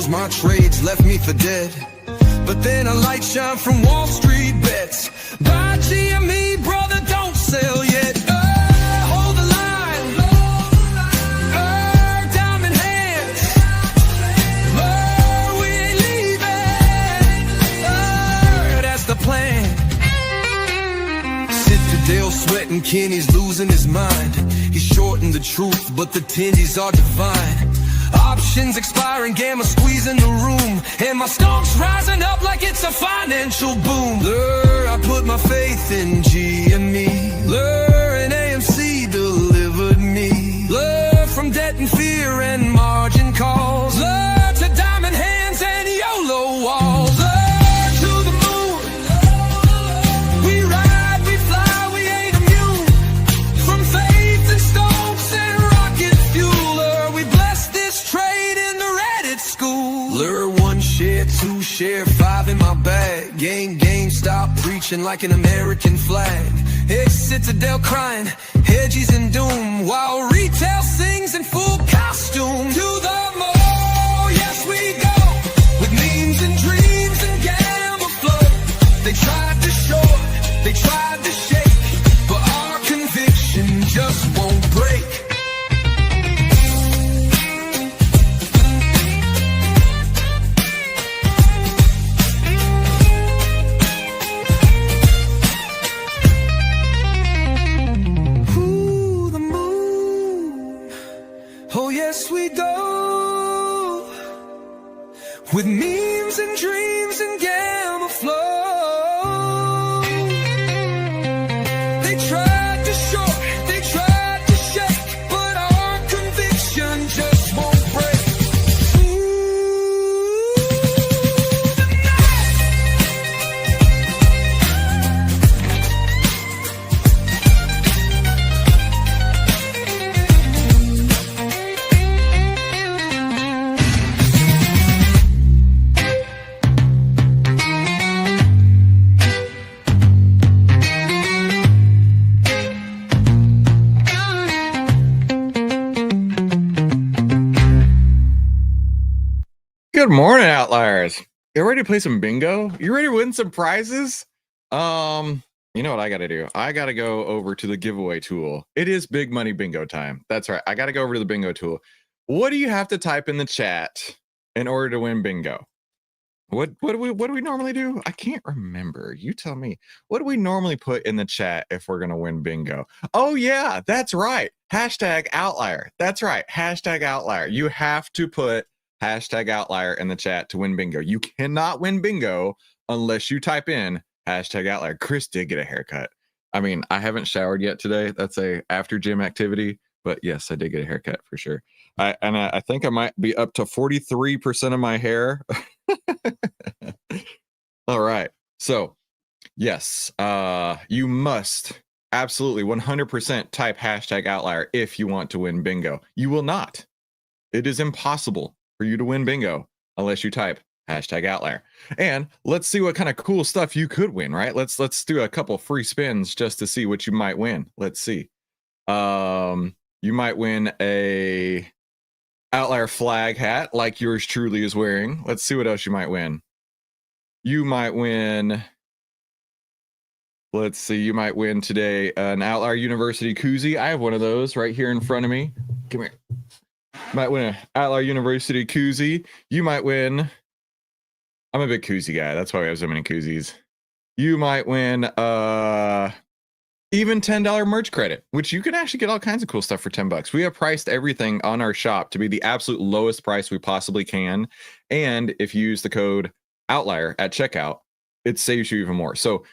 closed my trades, left me for dead. But then a light shone from Wall Street bets. Buy GME, brother, don't sell yet. Hold the line. Diamond hands. We ain't leaving. That's the plan. Citadel sweating, Kenny's losing his mind. He's shorting the truth, but the tendies are divine. Options expiring, gamma squeezing the room, and my stock's rising up like it's a financial boom. Lure, I put my faith in GME. Lure and AMC delivered me. Lure from debt and fear and margin calls. Lure to diamond hands and YOLO walls. Lure to the moon. We ride, we fly, we ain't immune from faith and stokes and rocket fuel. Lure, we bless this trade in the Reddit school. Lure 1 share, 2 share, 5 in my bag. Game, stop preaching like an American flag. Ex-Citadel crying, hedges in doom, while retail sings in full costume. To the mall, yes we go, with memes and dreams and gamma flow. They tried to short, they tried to shake, but our conviction just won't break. Oh yes we go, with memes and dreams and gamma flow. They tried to short, they tried to shake, but our conviction just won't break. Good morning, Outliers. You ready to play some bingo? You ready to win some prizes? You know what I gotta do? I gotta go over to the giveaway tool. It is big money bingo time. That's right. I gotta go over to the bingo tool. What do you have to type in the chat in order to win bingo? What do we normally do? I can't remember. You tell me. What do we normally put in the chat if we're gonna win bingo? Oh yeah, that's right. Hashtag outlier. That's right. Hashtag outlier. You have to put hashtag outlier in the chat to win bingo. You cannot win bingo unless you type in hashtag outlier. Chris did get a haircut. I mean, I haven't showered yet today. That's a after gym activity, but yes, I did get a haircut for sure. I think I might be up to 43% of my hair. All right. So yes, you must absolutely 100% type hashtag outlier if you want to win bingo. You will not. It is impossible for you to win bingo unless you type hashtag outlier. And let's see what kind of cool stuff you could win, right? Let's do a couple free spins just to see what you might win. Let's see. You might win a outlier flag hat like yours truly is wearing. Let's see what else you might win. You might win, let's see, you might win today an Outlier University koozie. I have one of those right here in front of me. Come here. Might win an Outlier University koozie. You might win, I'm a big koozie guy. That's why we have so many koozies. You might win even $10 merch credit, which you can actually get all kinds of cool stuff for $10. We have priced everything on our shop to be the absolute lowest price we possibly can. And if you use the code outlier at checkout, it saves you even more. So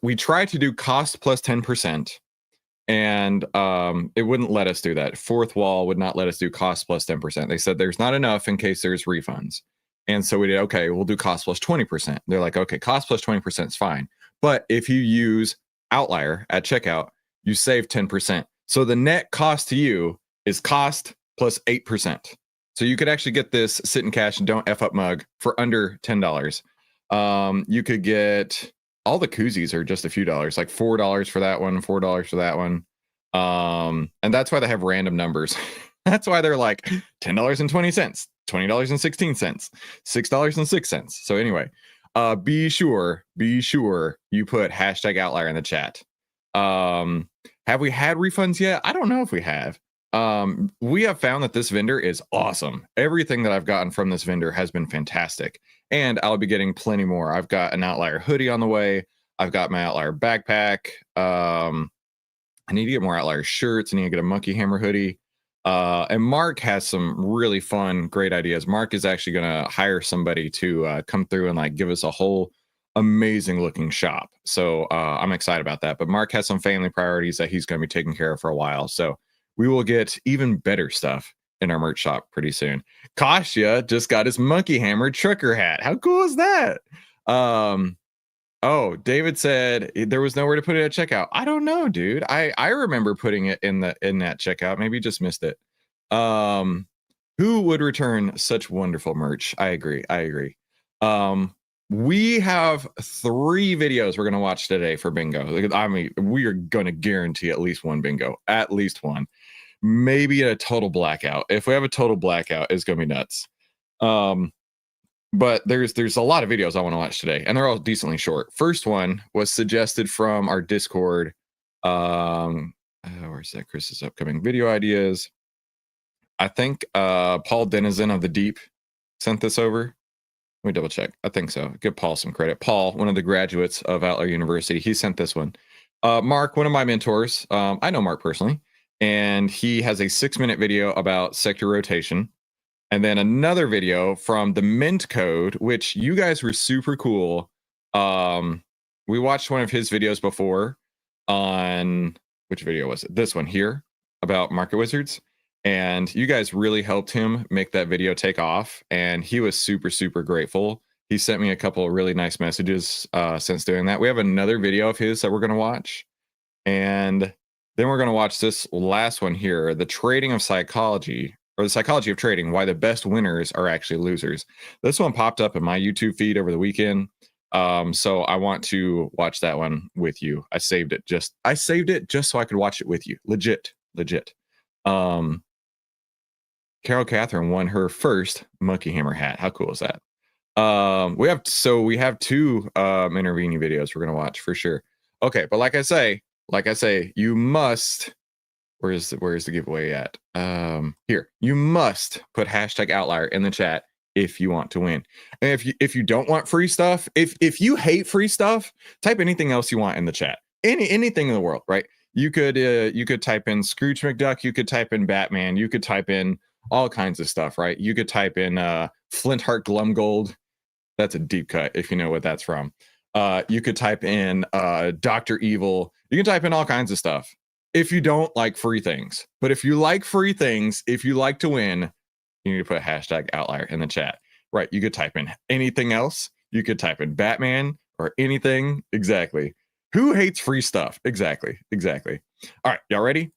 we try to do cost plus 10%. And it wouldn't let us do that. Fourth Wall would not let us do cost plus 10%. They said there's not enough in case there's refunds. And so we did, okay, we'll do cost plus 20%. They're like, okay, cost plus 20% is fine. But if you use Outlier at checkout, you save 10%. So the net cost to you is cost plus 8%. So you could actually get this sit in cash and don't F up mug for under $10. You could get all the koozies are just a few dollars, like $4 for that one, $4 for that one. And that's why they have random numbers. That's why they're like $10.20, $20.16, $6.06. So anyway, be sure you put hashtag outlier in the chat. Have we had refunds yet? I don't know if we have. We have found that this vendor is awesome. Everything that I've gotten from this vendor has been fantastic, and I'll be getting plenty more. I've got an outlier hoodie on the way. I've got my outlier backpack. I need to get more outlier shirts. I need to get a monkey hammer hoodie. And Mark has some really fun, great ideas. Mark is actually going to hire somebody to come through and like give us a whole amazing looking shop. So I'm excited about that. But Mark has some family priorities that he's going to be taking care of for a while. So we will get even better stuff in our merch shop pretty soon. Kashya just got his monkey hammer trucker hat. How cool is that? Oh, David said there was nowhere to put it at checkout. I don't know, dude. I remember putting it in that checkout. Maybe you just missed it. Who would return such wonderful merch? I agree. We have 3 videos we're gonna watch today for bingo. I mean, we are gonna guarantee at least one bingo, at least one. Maybe a total blackout. If we have a total blackout, it's gonna be nuts. But there's a lot of videos I want to watch today, and they're all decently short. First one was suggested from our Discord. Where's that? Chris's upcoming video ideas. I think Paul Denizen of the Deep sent this over. Let me double check. I think so. Give Paul some credit. Paul, one of the graduates of OVTLYR University, he sent this one. Mark, one of my mentors. I know Mark personally, and he has a 6-minute video about sector rotation. And then another video from the Mint Code, which you guys were super cool. We watched one of his videos before on, which video was it? This one here about market wizards. And you guys really helped him make that video take off. And he was super, super grateful. He sent me a couple of really nice messages since doing that. We have another video of his that we're going to watch. And then we're going to watch this last one here, the trading of psychology, or the psychology of trading, why the best winners are actually losers. This one popped up in my YouTube feed over the weekend. So I want to watch that one with you. I saved it just so I could watch it with you. Legit. Carol Catherine won her first monkey hammer hat. How cool is that? We have 2 intervening videos we're gonna watch for sure. Okay, but like I say, you must. Where's the giveaway at? Here, you must put hashtag outlier in the chat if you want to win. And if you don't want free stuff, if you hate free stuff, type anything else you want in the chat. Anything in the world, right? You could type in Scrooge McDuck, you could type in Batman, you could type in all kinds of stuff, right? You could type in Flintheart Glumgold. That's a deep cut if you know what that's from. You could type in Dr. Evil. You can type in all kinds of stuff if you don't like free things. But if you like free things, if you like to win, you need to put hashtag outlier in the chat. Right, you could type in anything else. You could type in Batman or anything. Exactly. Who hates free stuff? Exactly. All right, y'all ready?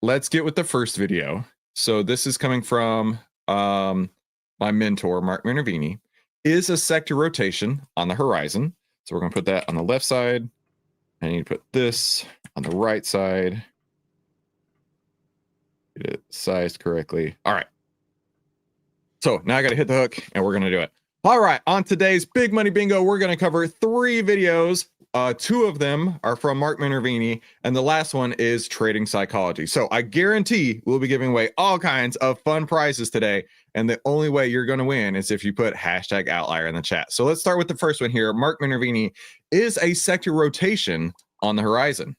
Let's get with the first video. So this is coming from my mentor, Mark Minervini. Is a sector rotation on the horizon? So we're going to put that on the left side. I need to put this on the right side. Get it sized correctly. All right. So now I got to hit the hook and we're going to do it. All right. On today's Big Money Bingo, we're going to cover 3 videos. 2 of them are from Mark Minervini, and the last one is trading psychology. So I guarantee we'll be giving away all kinds of fun prizes today. And the only way you're going to win is if you put hashtag outlier in the chat. So let's start with the first one here. Mark Minervini, is a sector rotation on the horizon?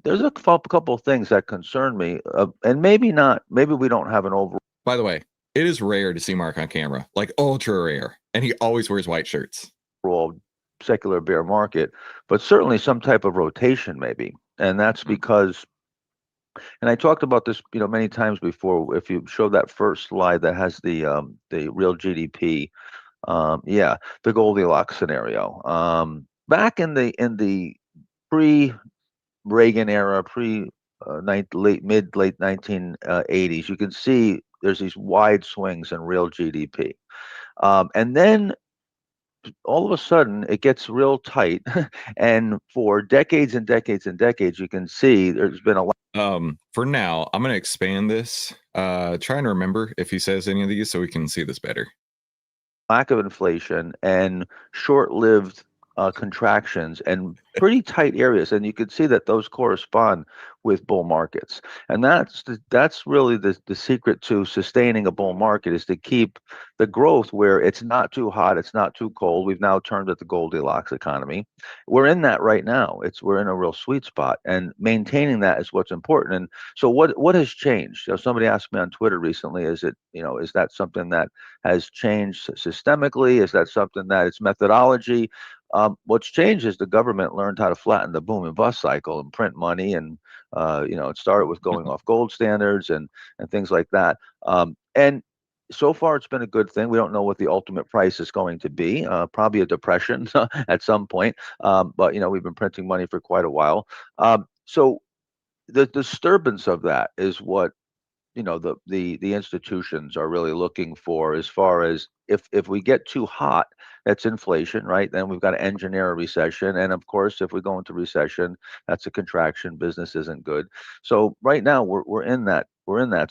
There's a couple of things that concern me, and maybe not. Maybe we don't have an overall. By the way, it is rare to see Mark on camera, like ultra rare, and he always wears white shirts. Secular bear market, but certainly some type of rotation, maybe, and that's because. And I talked about this, many times before. If you show that first slide that has the real GDP, the Goldilocks scenario. Back in the pre-Reagan era, late 1980s, you can see there's these wide swings in real GDP, and then all of a sudden it gets real tight, and for decades and decades and decades, you can see there's been a lot. For now, I'm going to expand this. Trying to remember if he says any of these so we can see this better. Lack of inflation and short-lived contractions and pretty tight areas, and you can see that those correspond with bull markets. And that's really the secret to sustaining a bull market, is to keep the growth where it's not too hot, it's not too cold. We've now turned it the Goldilocks economy. We're in that right now. We're in a real sweet spot, and maintaining that is what's important. And so what has changed? Somebody asked me on Twitter recently, is that something that has changed systemically? Is that something that it's methodology? What's changed is the government learned how to flatten the boom and bust cycle and print money, and it started with going off gold standards and things like that. And so far, it's been a good thing. We don't know what the ultimate price is going to be. Probably a depression at some point. But we've been printing money for quite a while. So the disturbance of that is what the institutions are really looking for, as far as if we get too hot, that's inflation, right? Then we've got to engineer a recession, and of course, if we go into recession, that's a contraction. Business isn't good. So right now we're in that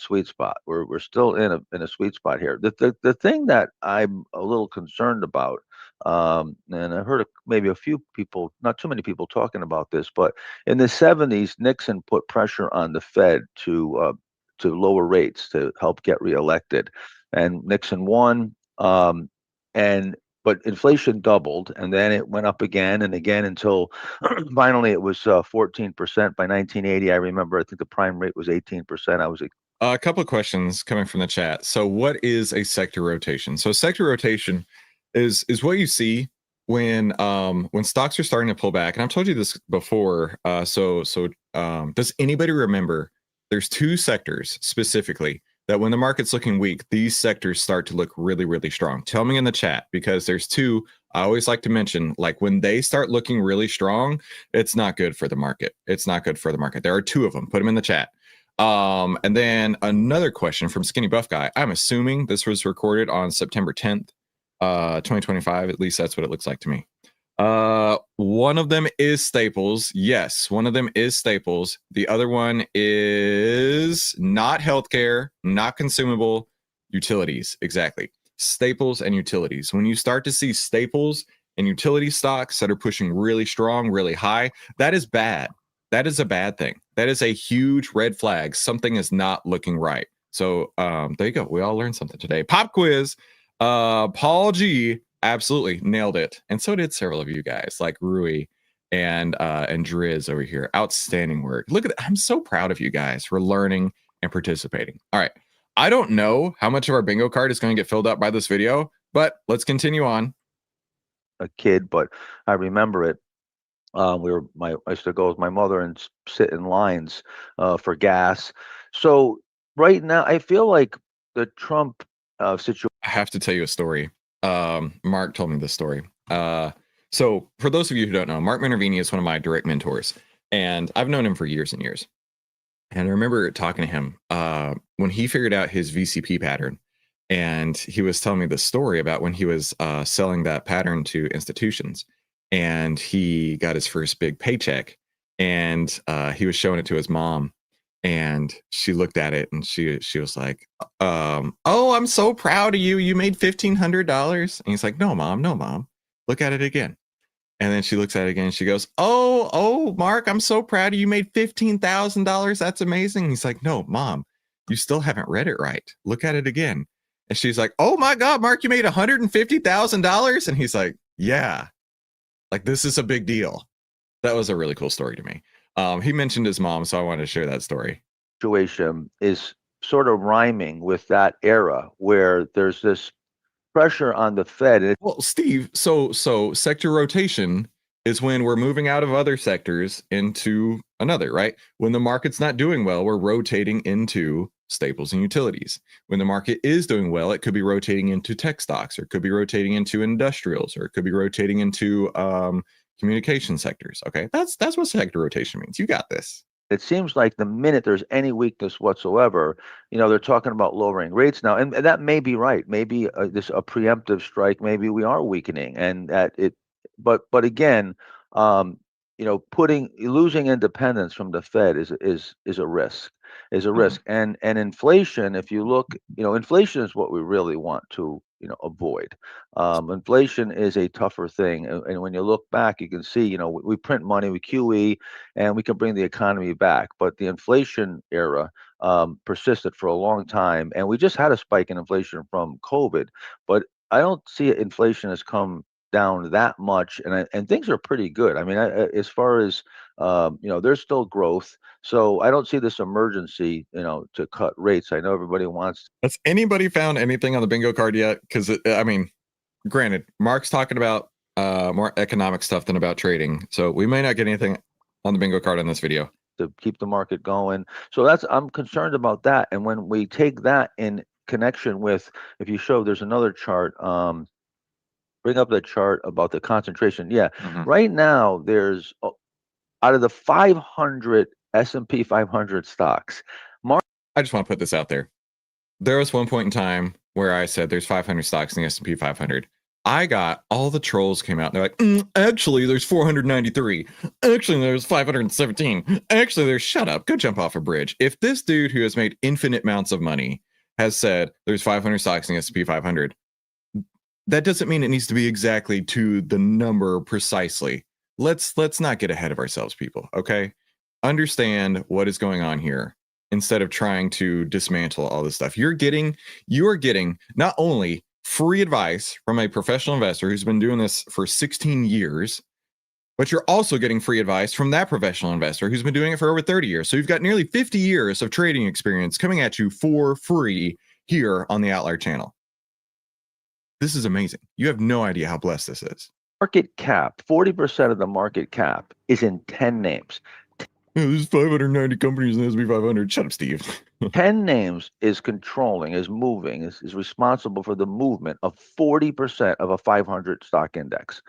sweet spot. We're still in a sweet spot here. The thing that I'm a little concerned about, and I heard maybe a few people, not too many people, talking about this, but in the 70s, Nixon put pressure on the Fed to lower rates to help get reelected, and Nixon won. But inflation doubled, and then it went up again and again until finally it was 14% by 1980. I remember, I think the prime rate was 18%. I was a couple of questions coming from the chat. So, what is a sector rotation? So, sector rotation is what you see when stocks are starting to pull back. And I've told you this before. Does anybody remember? There's two sectors specifically that when the market's looking weak, these sectors start to look really, really strong. Tell me in the chat, because there's two I always like to mention. Like, when they start looking really strong, it's not good for the market. It's not good for the market. There are two of them. Put them in the chat. And then another question from Skinny Buff Guy. I'm assuming this was recorded on September 10th, 2025. At least that's what it looks like to me. One of them is Staples. Yes, one of them is Staples. The other one is not healthcare, not consumable, utilities. Exactly. Staples and utilities. When you start to see staples and utility stocks that are pushing really strong, really high, that is bad. That is a bad thing. That is a huge red flag. Something is not looking right. So there you go. We all learned something today. Pop quiz. Paul G absolutely nailed it, and so did several of you guys, like Rui and Driz over here. Outstanding work. Look at that. I'm so proud of you guys for learning and participating. All right, I don't know how much of our bingo card is going to get filled up by this video, but let's continue on. A kid, but I remember it. I used to go with my mother and sit in lines for gas. So right now, I feel like the Trump situation. I have to tell you a story. Mark told me this story. So for those of you who don't know, Mark Minervini is one of my direct mentors, and I've known him for years and years. And I remember talking to him when he figured out his VCP pattern, and he was telling me the story about when he was selling that pattern to institutions, and he got his first big paycheck, and he was showing it to his mom. And she looked at it and she was like, oh, I'm so proud of you. You made $1,500. And he's like, no, mom, look at it again. And then she looks at it again and she goes, oh, Mark, I'm so proud of you. You made $15,000. That's amazing. And he's like, no, mom, you still haven't read it right. Look at it again. And she's like, oh my God, Mark, you made $150,000. And he's like, yeah, like, this is a big deal. That was a really cool story to me. He mentioned his mom, so I wanted to share that story. Situation is sort of rhyming with that era where there's this pressure on the Fed. Well, Steve, so sector rotation is when we're moving out of other sectors into another, right? When the market's not doing well, we're rotating into staples and utilities. When the market is doing well, it could be rotating into tech stocks, or it could be rotating into industrials, or it could be rotating into communication sectors. Okay, that's what sector rotation means. You got this. It seems like the minute there's any weakness whatsoever, they're talking about lowering rates now, and that may be right. Maybe this a preemptive strike. Maybe we are weakening, and that it. But again, losing independence from the Fed is a risk. And inflation. If you look, inflation is what we really want to avoid. Inflation is a tougher thing, and when you look back, you can see, we print money, we QE, and we can bring the economy back. But the inflation era persisted for a long time, and we just had a spike in inflation from COVID. But I don't see inflation has come down that much, and things are pretty good. I mean, as far as there's still growth, so I don't see this emergency, to cut rates. I know everybody wants. Has anybody found anything on the bingo card yet? Because I mean, granted, Mark's talking about more economic stuff than about trading, so we may not get anything on the bingo card in this video to keep the market going. So I'm concerned about that. And when we take that in connection with, if you show, there's another chart. Bring up the chart about the concentration. Yeah, right now there's out of the 500 S&P 500 stocks. I just want to put this out there. There was one point in time where I said there's 500 stocks in the S&P 500. I got all the trolls came out and they're like, actually, there's 493. Actually, there's 517. Actually, there's shut up. Go jump off a bridge. If this dude who has made infinite amounts of money has said there's 500 stocks in the S&P 500, that doesn't mean it needs to be exactly to the number precisely. Let's not get ahead of ourselves, people. Okay, understand what is going on here instead of trying to dismantle all this stuff. You are getting not only free advice from a professional investor who's been doing this for 16 years, but you're also getting free advice from that professional investor who's been doing it for over 30 years. So you've got nearly 50 years of trading experience coming at you for free here on the OVTLYR channel. This is amazing. You have no idea how blessed this is. Market cap, 40% of the market cap is in 10 names. There's 590 companies in the S&P 500. Shut up, Steve. 10 names is controlling, is moving, is responsible for the movement of 40% of a 500 stock index.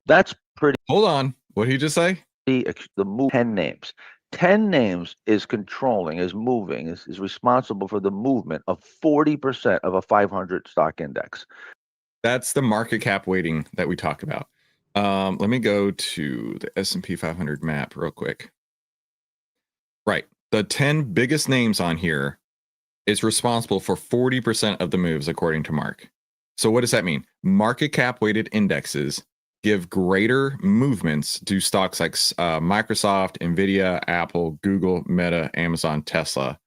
That's pretty. Hold on. What did he just say? The move 10 names. 10 names is controlling, is moving, is responsible for the movement of 40% of a 500 stock index. That's the market cap weighting that we talk about. Let me go to the S&P 500 map real quick. Right. The 10 biggest names on here is responsible for 40% of the moves, according to Mark. So what does that mean? Market cap weighted indexes give greater movements to stocks like Microsoft, Nvidia, Apple, Google, Meta, Amazon, Tesla,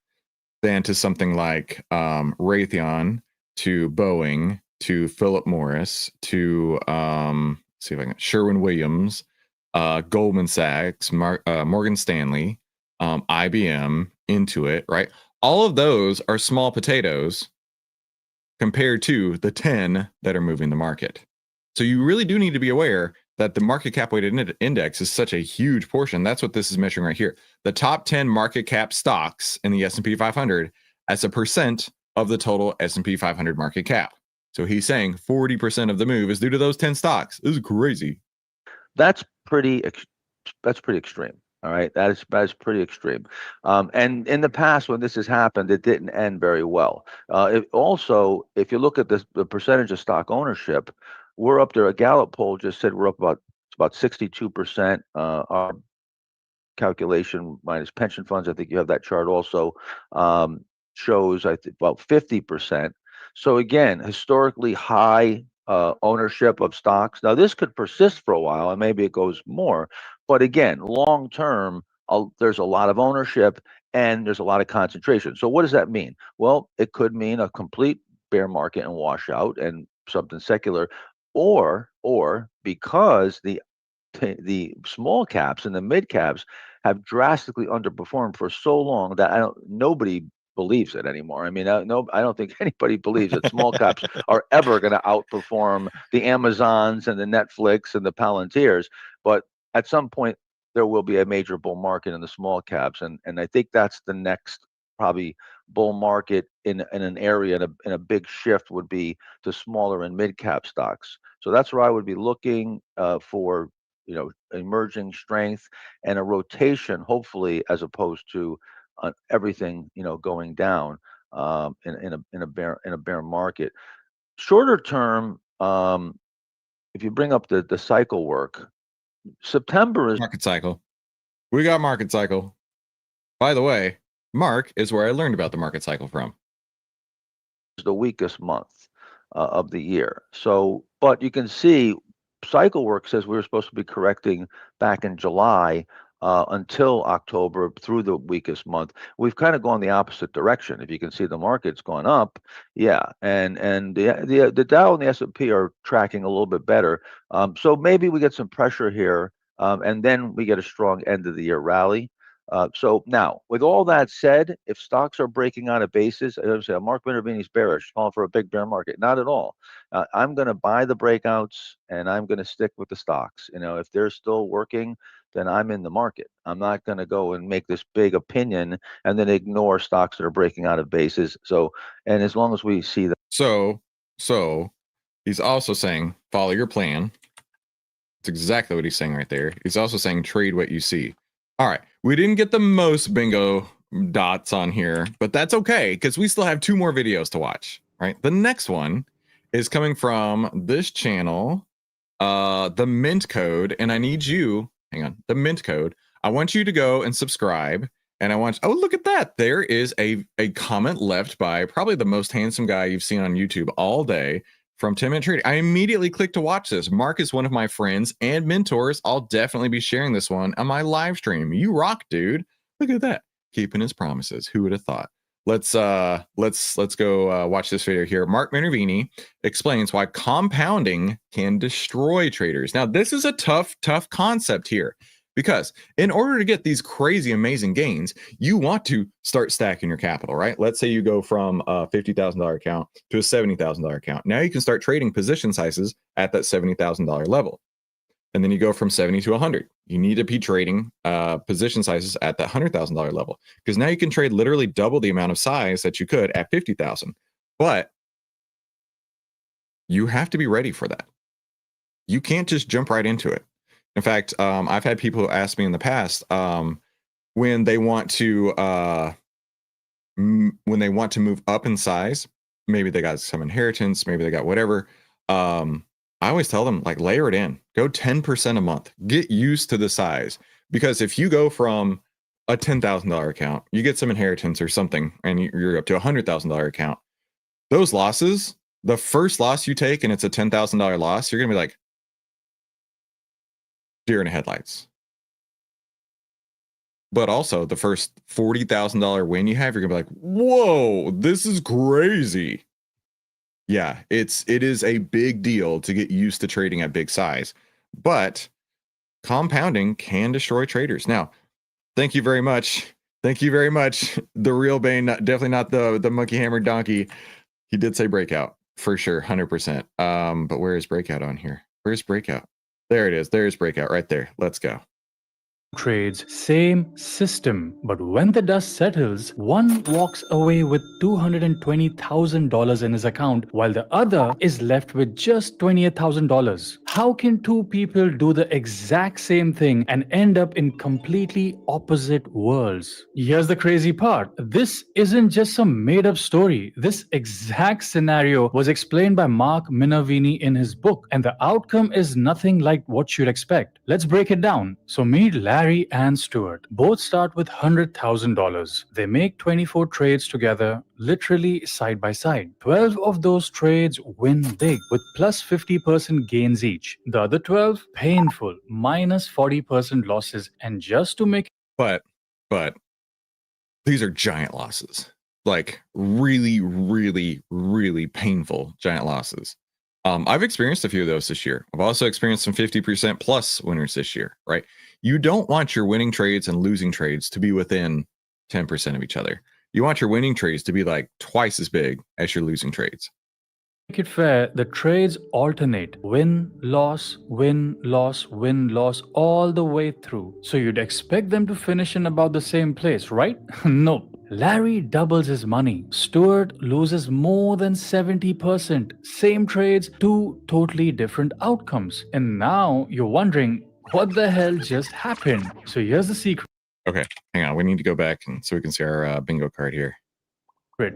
than to something like Raytheon, to Boeing, to Philip Morris, to see if I can Sherwin-Williams, Goldman Sachs, Morgan Stanley, IBM, Intuit, right? All of those are small potatoes compared to the 10 that are moving the market. So you really do need to be aware that the market cap weighted index is such a huge portion. That's what this is measuring right here. The top 10 market cap stocks in the S&P 500 as a percent of the total S&P 500 market cap. So he's saying 40% of the move is due to those 10 stocks. This is crazy. That's pretty extreme. All right, that is pretty extreme. And in the past, when this has happened, it didn't end very well. If you look at the percentage of stock ownership, we're up there. A Gallup poll just said we're up about 62%. Our calculation minus pension funds, I think you have that chart also, shows I think about 50%. So again, historically high ownership of stocks. Now this could persist for a while, and maybe it goes more. But again, long term, there's a lot of ownership and there's a lot of concentration. So what does that mean? Well, it could mean a complete bear market and washout and something secular, or because the small caps and the mid caps have drastically underperformed for so long that nobody believes it anymore. I mean, I don't think anybody believes that small caps are ever going to outperform the Amazons and the Netflix and the Palantirs. But at some point, there will be a major bull market in the small caps, and I think that's the next probably bull market in an area, in a big shift would be to smaller and mid cap stocks. So that's where I would be looking for emerging strength and a rotation, hopefully, as opposed to everything going down in a bear market. Shorter term, if you bring up the cycle work, September is market cycle. We got market cycle. By the way, Mark is where I learned about the market cycle from. The weakest month of the year. So, but you can see cycle work says we were supposed to be correcting back in July until October through the weakest month. We've kind of gone the opposite direction. If you can see the market's gone up, yeah, and the Dow and the S&P are tracking a little bit better. So maybe we get some pressure here, and then we get a strong end of the year rally. So now, with all that said, if stocks are breaking out of bases, I don't say Mark Minervini's bearish, calling for a big bear market. Not at all. I'm going to buy the breakouts and I'm going to stick with the stocks. If they're still working, then I'm in the market. I'm not going to go and make this big opinion and then ignore stocks that are breaking out of bases. So, and as long as we see that. So he's also saying follow your plan. It's exactly what he's saying right there. He's also saying trade what you see. All right, we didn't get the most bingo dots on here, but that's okay because we still have 2 more videos to watch, right? The next one is coming from this channel, the Mint Code, and I need you, hang on, the Mint Code. I want you to go and subscribe, and I want, oh, look at that. There is a comment left by probably the most handsome guy you've seen on YouTube all day, from 10-Minute Trading. I immediately clicked to watch this. Mark is one of my friends and mentors. I'll definitely be sharing this one on my live stream. You rock, dude. Look at that. Keeping his promises. Who would have thought? Let's go watch this video here. Mark Minervini explains why compounding can destroy traders. Now, this is a tough concept here. Because in order to get these crazy, amazing gains, you want to start stacking your capital, right? Let's say you go from a $50,000 account to a $70,000 account. Now you can start trading position sizes at that $70,000 level. And then you go from 70 to 100. You need to be trading position sizes at that $100,000 level. Because now you can trade literally double the amount of size that you could at 50,000. But you have to be ready for that. You can't just jump right into it. In fact, I've had people ask me in the past when they want to move up in size. Maybe they got some inheritance, maybe they got whatever. I always tell them, like, layer it in. Go 10% a month. Get used to the size, because if you go from a $10,000 account, you get some inheritance or something, and you're up to a $100,000 account. Those losses, the first loss you take, and it's a $10,000 loss, you're gonna be like, deer in the headlights. But also the first $40,000 win you have, you're gonna be like, whoa, this is crazy. Yeah, it is a big deal to get used to trading at big size, but compounding can destroy traders. Now, thank you very much. Thank you very much. The real Bane, definitely not the monkey hammered donkey. He did say breakout for sure, 100%. But where is breakout on here? Where's breakout? There it is. There's breakout right there. Let's go. Trades, same system, but when the dust settles, one walks away with $220,000 in his account while the other is left with just $28,000. How can 2 people do the exact same thing and end up in completely opposite worlds? Here's the crazy part. This isn't just some made-up story. This exact scenario was explained by Mark Minervini in his book, and the outcome is nothing like what you'd expect. Let's break it down. So meet Larry and Stuart. Both start with $100,000. They make 24 trades together, literally side by side. 12 of those trades win big with plus 50% gains each. The other 12, painful, minus 40% losses. And just to make but these are giant losses, like really, really, really painful giant losses. I've experienced a few of those this year. I've also experienced some 50% plus winners this year, right? You don't want your winning trades and losing trades to be within 10% of each other. You want your winning trades to be like twice as big as your losing trades. Make it fair, the trades alternate. Win, loss, win, loss, win, loss, all the way through. So you'd expect them to finish in about the same place, right? No. Larry doubles his money. Stuart loses more than 70%. Same trades, 2 totally different outcomes. And now you're wondering, what the hell just happened? So here's the secret. Okay, hang on. We need to go back and so we can see our bingo card here.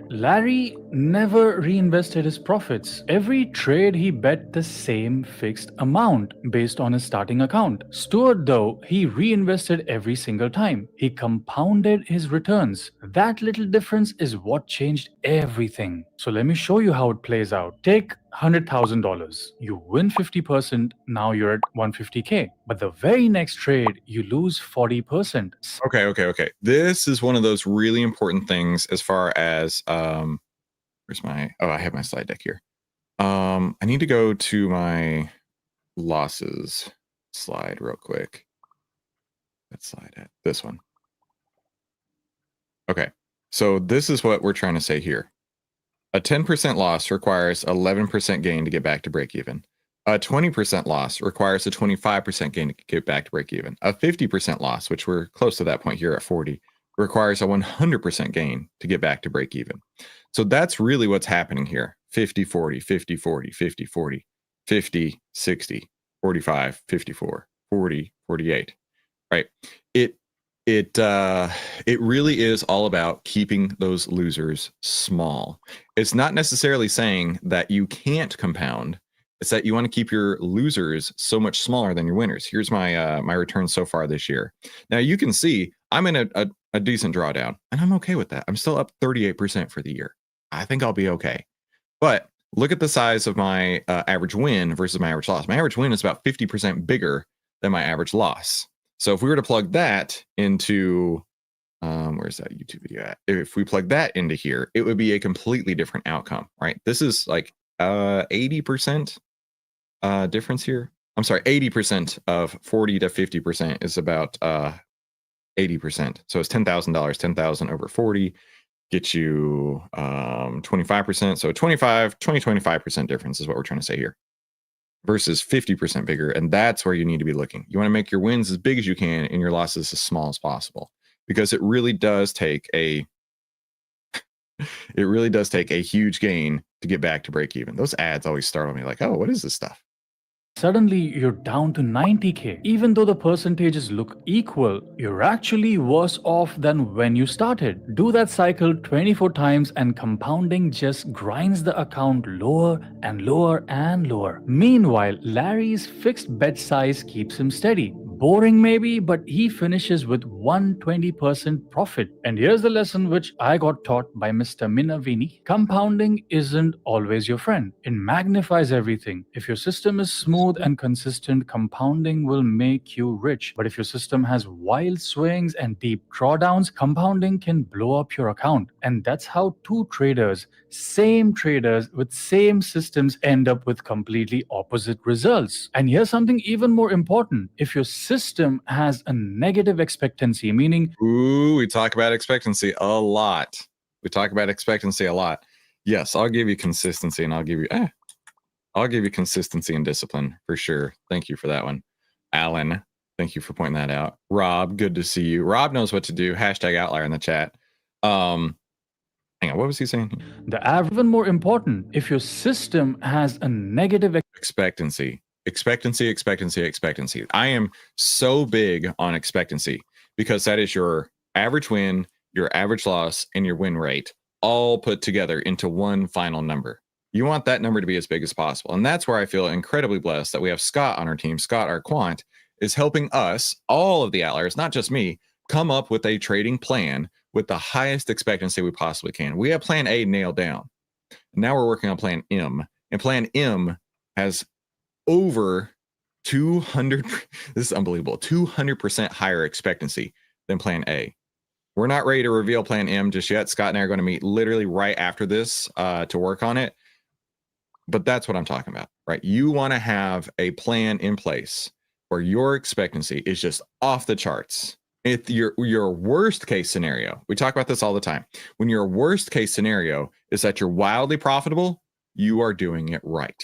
Larry never reinvested his profits. Every trade he bet the same fixed amount based on his starting account. Stuart, though, he reinvested every single time. He compounded his returns. That little difference is what changed everything. So let me show you how it plays out. Take $100,000. You win 50%, now you're at 150K. But the very next trade, you lose 40%. Okay. This is one of those really important things as far as where's my I have my slide deck here. I need to go to my losses slide real quick. That slide at this one. Okay, so this is what we're trying to say here. A 10% loss requires 11% gain to get back to break even. A 20% loss requires a 25% gain to get back to break even. A 50% loss, which we're close to that point here at 40, requires a 100% gain to get back to break even. So that's really what's happening here. 50, 40, 50, 40, 50, 40, 50, 60, 45, 54, 40, 48, right? It really is all about keeping those losers small. It's not necessarily saying that you can't compound. It's that you want to keep your losers so much smaller than your winners. Here's my my return so far this year. Now you can see I'm in a decent drawdown, and I'm okay with that. I'm still up 38% for the year. I think I'll be okay. But look at the size of my average win versus my average loss. My average win is about 50% bigger than my average loss. So if we were to plug that into, where's that YouTube video at? If we plug that into here, it would be a completely different outcome, right? This is like 80% difference here. I'm sorry, 80% of 40 to 50% is about 80%. So it's $10,000, 10,000 over 40 gets you 25%. So 25% difference is what we're trying to say here versus 50% bigger. And that's where you need to be looking. You want to make your wins as big as you can and your losses as small as possible, because it really does take a huge gain to get back to break even. Those ads always startle me like, oh, what is this stuff? Suddenly, you're down to 90K. Even though the percentages look equal, you're actually worse off than when you started. Do that cycle 24 times and compounding just grinds the account lower and lower and lower. Meanwhile, Larry's fixed bet size keeps him steady. Boring maybe, but he finishes with 120% profit. And here's the lesson which I got taught by Mr. Minavini. Compounding isn't always your friend. It magnifies everything. If your system is smooth and consistent, compounding will make you rich. But if your system has wild swings and deep drawdowns, compounding can blow up your account. And that's how same traders with same systems end up with completely opposite results. And here's something even more important. If your system has a negative expectancy, meaning we talk about expectancy a lot. Yes, I'll give you consistency, and I'll give you consistency and discipline for sure. Thank you for that one. Alan, thank you for pointing that out. Rob, good to see you. Rob knows what to do. #outlier in the chat. Hang on, what was he saying? Even more important, if your system has a negative expectancy. I am so big on expectancy because that is your average win, your average loss, and your win rate all put together into one final number. You want that number to be as big as possible. And that's where I feel incredibly blessed that we have Scott on our team. Scott, our quant, is helping us, all of the outliers, not just me, come up with a trading plan with the highest expectancy we possibly can. We have plan A nailed down. Now we're working on plan M. And plan M has over 200, this is unbelievable, 200% higher expectancy than plan A. We're not ready to reveal plan M just yet. Scott and I are going to meet literally right after this to work on it. But that's what I'm talking about, right? You want to have a plan in place where your expectancy is just off the charts. If your worst case scenario, we talk about this all the time. When your worst case scenario is that you're wildly profitable, you are doing it right.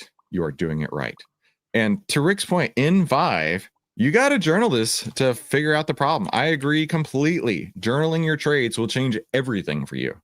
And to Rick's point, in Vive, you got to journal this to figure out the problem. I agree completely. Journaling your trades will change everything for you.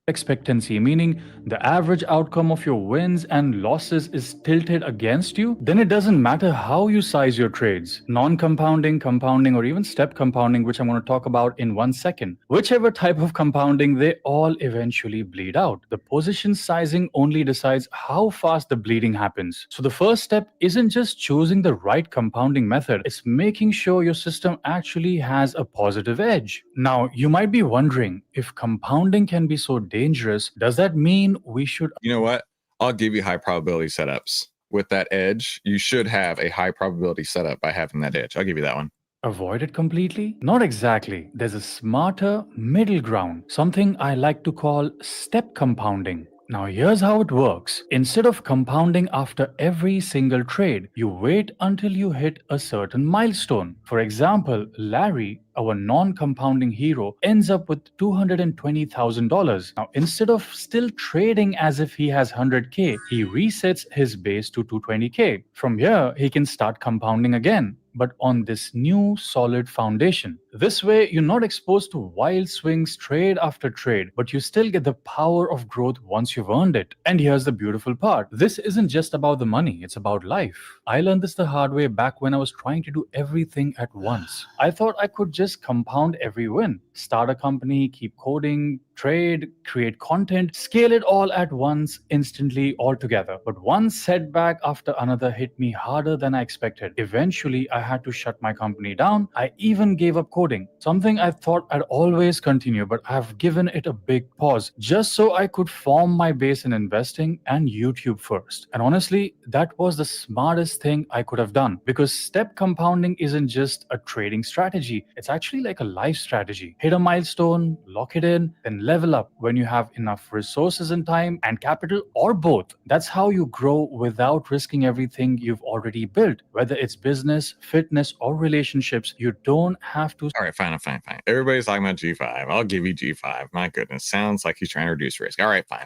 expectancy, meaning the average outcome of your wins and losses is tilted against you, then it doesn't matter how you size your trades. Non-compounding, compounding, or even step compounding, which I'm going to talk about in 1 second. Whichever type of compounding, they all eventually bleed out. The position sizing only decides how fast the bleeding happens. So the first step isn't just choosing the right compounding method, it's making sure your system actually has a positive edge. Now, you might be wondering, if compounding can be so dangerous, does that mean we should... You know what? I'll give you high probability setups. With that edge, you should have a high probability setup by having that edge. I'll give you that one. avoid it completely? Not exactly. There's a smarter middle ground, something I like to call step compounding. Now here's how it works. Instead of compounding after every single trade, you wait until you hit a certain milestone. For example, Larry, our non-compounding hero, ends up with $220,000. Now, instead of still trading as if he has 100K, he resets his base to 220K. From here, he can start compounding again, but on this new solid foundation. This way, you're not exposed to wild swings trade after trade, but you still get the power of growth once you've earned it. And here's the beautiful part. This isn't just about the money, it's about life. I learned this the hard way back when I was trying to do everything at once. I thought I could just compound every win. Start a company, keep coding, trade, create content, scale it all at once, instantly, all together. But one setback after another hit me harder than I expected. Eventually, I had to shut my company down. I even gave up coding, something I thought I'd always continue, but I've given it a big pause just so I could form my base in investing and YouTube first. And honestly, that was the smartest thing I could have done, because step compounding isn't just a trading strategy. It's actually like a life strategy. Hit a milestone, lock it in, then level up when you have enough resources and time and capital, or both. That's how you grow without risking everything you've already built. Whether it's business, fitness, or relationships, you don't have to... All right, fine. Everybody's talking about G5. I'll give you G5. My goodness, sounds like he's trying to reduce risk. All right, fine.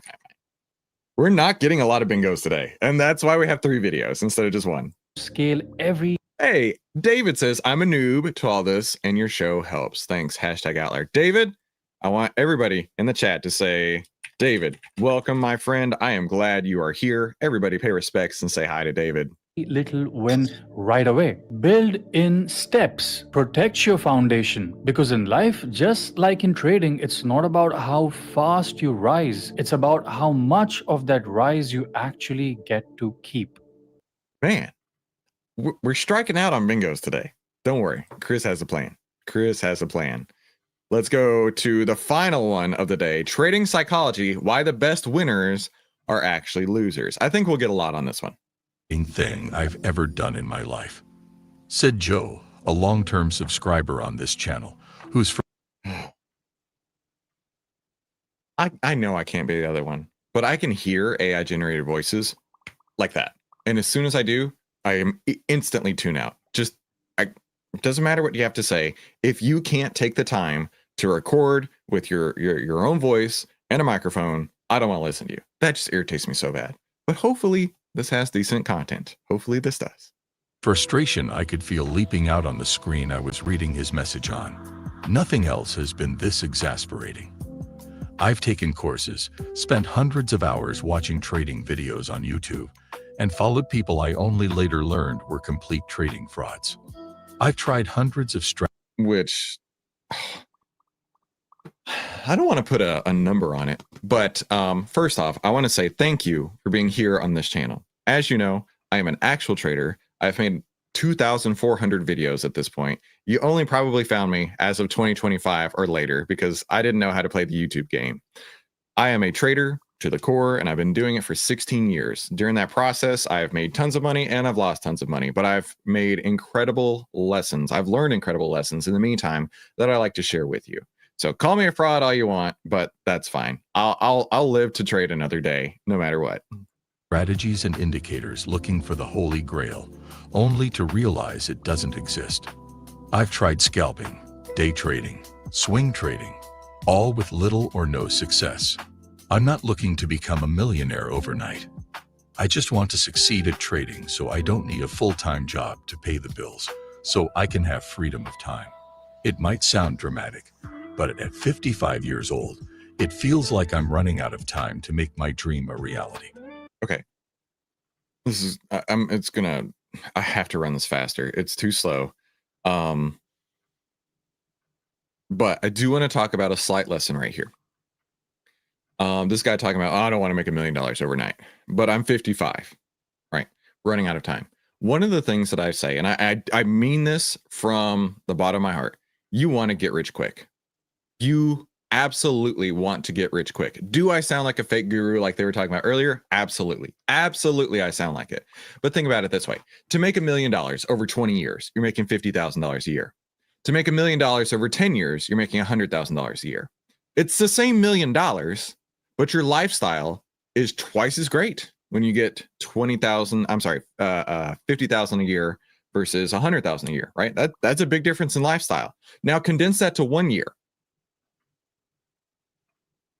We're not getting a lot of bingos today, and that's why we have 3 videos instead of just 1. Scale every... Hey, David says, I'm a noob to all this, and your show helps. Thanks, #OutLier. David, I want everybody in the chat to say, David, welcome, my friend. I am glad you are here. Everybody pay respects and say hi to David. Little win right away. Build in steps. Protect your foundation. Because in life, just like in trading, it's not about how fast you rise. It's about how much of that rise you actually get to keep. Man, we're striking out on bingos today. Don't worry. Chris has a plan. Let's go to the final one of the day. Trading psychology, why the best winners are actually losers. I think we'll get a lot on this one. Thing I've ever done in my life, said Joe, a long-term subscriber on this channel, who's from... I know I can't be the other one, but I can hear AI generated voices like that. And as soon as I do, I am instantly tune out. It doesn't matter what you have to say. If you can't take the time to record with your own voice and a microphone, I don't want to listen to you. That just irritates me so bad. But hopefully this has decent content. Hopefully this does. Frustration I could feel leaping out on the screen I was reading his message on. Nothing else has been this exasperating. I've taken courses, spent hundreds of hours watching trading videos on YouTube, and followed people I only later learned were complete trading frauds. I've tried hundreds of which I don't want to put a number on it, but first off, I want to say thank you for being here on this channel. As you know, I am an actual trader. I've made 2,400 videos at this point. You only probably found me as of 2025 or later because I didn't know how to play the YouTube game. I am a trader to the core, and I've been doing it for 16 years. During that process, I've made tons of money and I've lost tons of money, but I've made incredible lessons. I've learned incredible lessons in the meantime that I like to share with you. So call me a fraud all you want, but that's fine. I'll live to trade another day, no matter what. Strategies and indicators looking for the holy grail, only to realize it doesn't exist. I've tried scalping, day trading, swing trading, all with little or no success. I'm not looking to become a millionaire overnight. I just want to succeed at trading so I don't need a full-time job to pay the bills, so I can have freedom of time. It might sound dramatic, but at 55 years old, It feels like I'm running out of time to make my dream a reality. Okay. This is, I have to run this faster. It's too slow. But I do want to talk about a slight lesson right here. This guy talking about, oh, I don't want to make $1 million overnight, but I'm 55, right? Running out of time. One of the things that I say, and I mean this from the bottom of my heart, you want to get rich quick. You absolutely want to get rich quick. Do I sound like a fake guru like they were talking about earlier? Absolutely. Absolutely, I sound like it. But think about it this way. To make $1 million over 20 years, you're making $50,000 a year. To make $1 million over 10 years, you're making $100,000 a year. It's the same $1 million, but your lifestyle is twice as great when you get 50,000 a year versus 100,000 a year, right? That's a big difference in lifestyle. Now condense that to 1 year.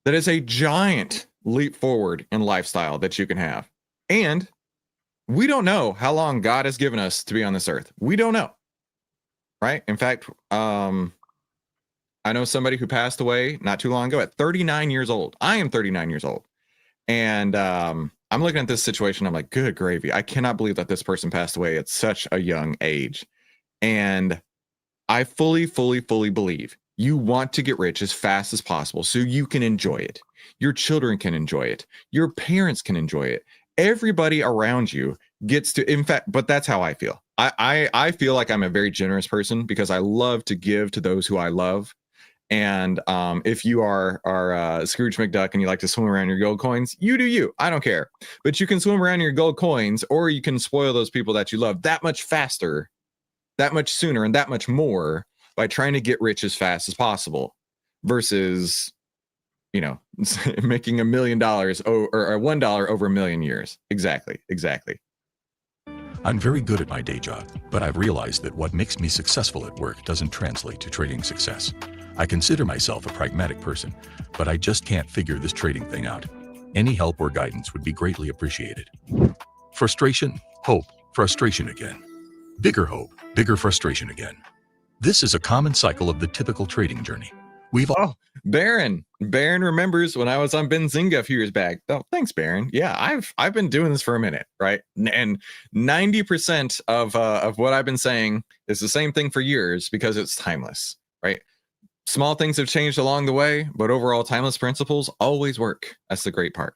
That is a giant leap forward in lifestyle that you can have. And we don't know how long God has given us to be on this earth. We don't know, right? In fact, I know somebody who passed away not too long ago at 39 years old. I am 39 years old. And I'm looking at this situation. I'm like, good gravy. I cannot believe that this person passed away at such a young age. And I fully believe you want to get rich as fast as possible so you can enjoy it. Your children can enjoy it. Your parents can enjoy it. Everybody around you gets to, in fact, but that's how I feel. I feel like I'm a very generous person because I love to give to those who I love. And if you are Scrooge McDuck and you like to swim around your gold coins, you do you. I don't care. But you can swim around your gold coins, or you can spoil those people that you love that much faster, that much sooner, and that much more by trying to get rich as fast as possible versus, you know, making $1 million or $1 over a million years. Exactly. I'm very good at my day job, but I've realized that what makes me successful at work doesn't translate to trading success. I consider myself a pragmatic person, but I just can't figure this trading thing out. Any help or guidance would be greatly appreciated. Frustration, hope, frustration again. Bigger hope, bigger frustration again. This is a common cycle of the typical trading journey. Baron remembers when I was on Benzinga a few years back. Oh, thanks, Baron. Yeah, I've been doing this for a minute, right? And 90% of what I've been saying is the same thing for years because it's timeless, right? Small things have changed along the way, but overall timeless principles always work. That's the great part.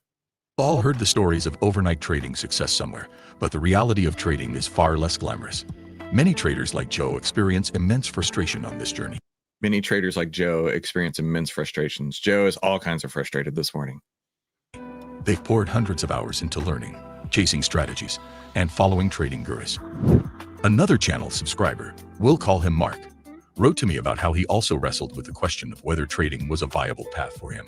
All heard the stories of overnight trading success somewhere, but the reality of trading is far less glamorous. Many traders like Joe experience immense frustration on this journey. Many traders like Joe experience immense frustrations. Joe is all kinds of frustrated this morning. They've poured hundreds of hours into learning, chasing strategies, and following trading gurus. Another channel subscriber, we'll call him Mark, wrote to me about how he also wrestled with the question of whether trading was a viable path for him.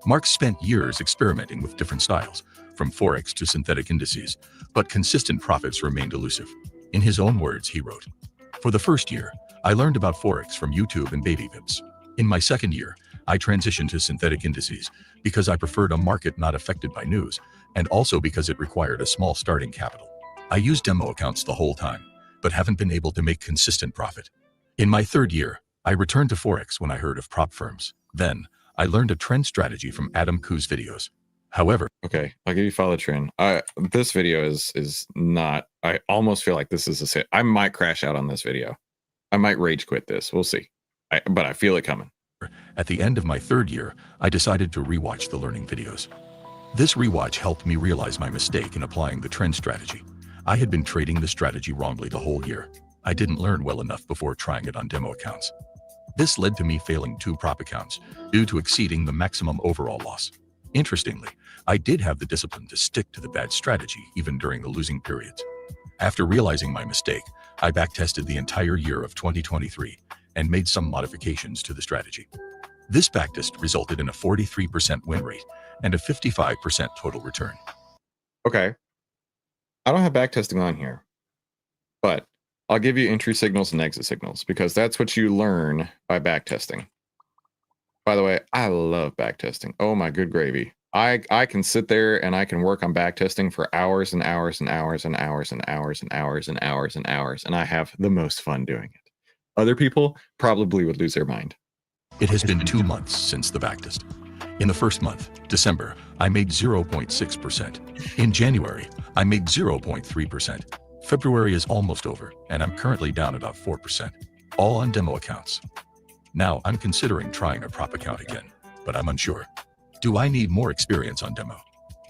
Mark spent years experimenting with different styles, from Forex to synthetic indices, but consistent profits remained elusive. In his own words, he wrote, "For the first year, I learned about Forex from YouTube and baby pips. In my second year, I transitioned to synthetic indices because I preferred a market not affected by news, and also because it required a small starting capital. I used demo accounts the whole time, but haven't been able to make consistent profit. In my third year, I returned to Forex when I heard of prop firms. Then, I learned a trend strategy from Adam Ku's videos. However..." Okay, I'll give you follow trend. This video is not, I almost feel like this is I might crash out on this video. I might rage quit this. We'll see. But I feel it coming. At the end of my third year, I decided to rewatch the learning videos. This rewatch helped me realize my mistake in applying the trend strategy. I had been trading the strategy wrongly the whole year. I didn't learn well enough before trying it on demo accounts. This led to me failing 2 prop accounts due to exceeding the maximum overall loss. Interestingly, I did have the discipline to stick to the bad strategy even during the losing periods. After realizing my mistake, I backtested the entire year of 2023 and made some modifications to the strategy. This backtest resulted in a 43% win rate and a 55% total return. Okay. I don't have backtesting on here, but I'll give you entry signals and exit signals because that's what you learn by backtesting. By the way, I love backtesting. Oh my good gravy. I can sit there and I can work on backtesting for hours and hours and hours and hours and hours and hours and hours and hours, and I have the most fun doing it. Other people probably would lose their mind. It has been 2 months since the backtest. In the first month, December, I made 0.6%. In January, I made 0.3%. February is almost over, and I'm currently down about 4%, all on demo accounts. Now I'm considering trying a prop account again, but I'm unsure. Do I need more experience on demo?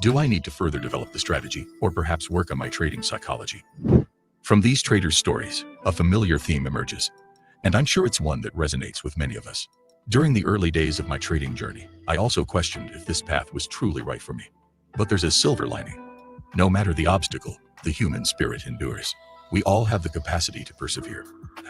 Do I need to further develop the strategy, or perhaps work on my trading psychology? From these traders' stories, a familiar theme emerges, and I'm sure it's one that resonates with many of us. During the early days of my trading journey, I also questioned if this path was truly right for me. But there's a silver lining. No matter the obstacle, the human spirit endures. We all have the capacity to persevere.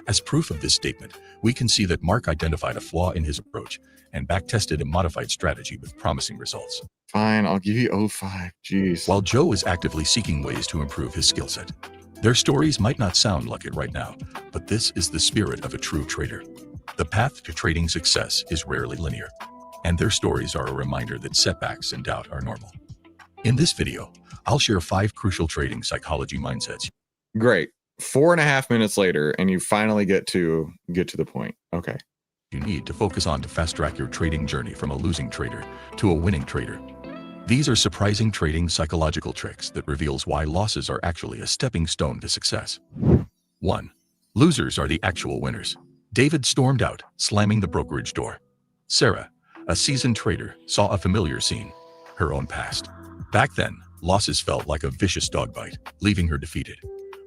As proof of this statement, we can see that Mark identified a flaw in his approach and backtested a modified strategy with promising results. Fine, I'll give you 05. Jeez. While Joe is actively seeking ways to improve his skill set. Their stories might not sound like it right now, but this is the spirit of a true trader. The path to trading success is rarely linear, and their stories are a reminder that setbacks and doubt are normal. In this video, I'll share 5 crucial trading psychology mindsets. Great. 4.5 minutes later, and you finally get to the point. Okay. You need to focus on to fast-track your trading journey from a losing trader to a winning trader. These are surprising trading psychological tricks that reveals why losses are actually a stepping stone to success. 1. Losers are the actual winners. David stormed out, slamming the brokerage door. Sarah, a seasoned trader, saw a familiar scene, her own past. Back then, losses felt like a vicious dog bite, leaving her defeated.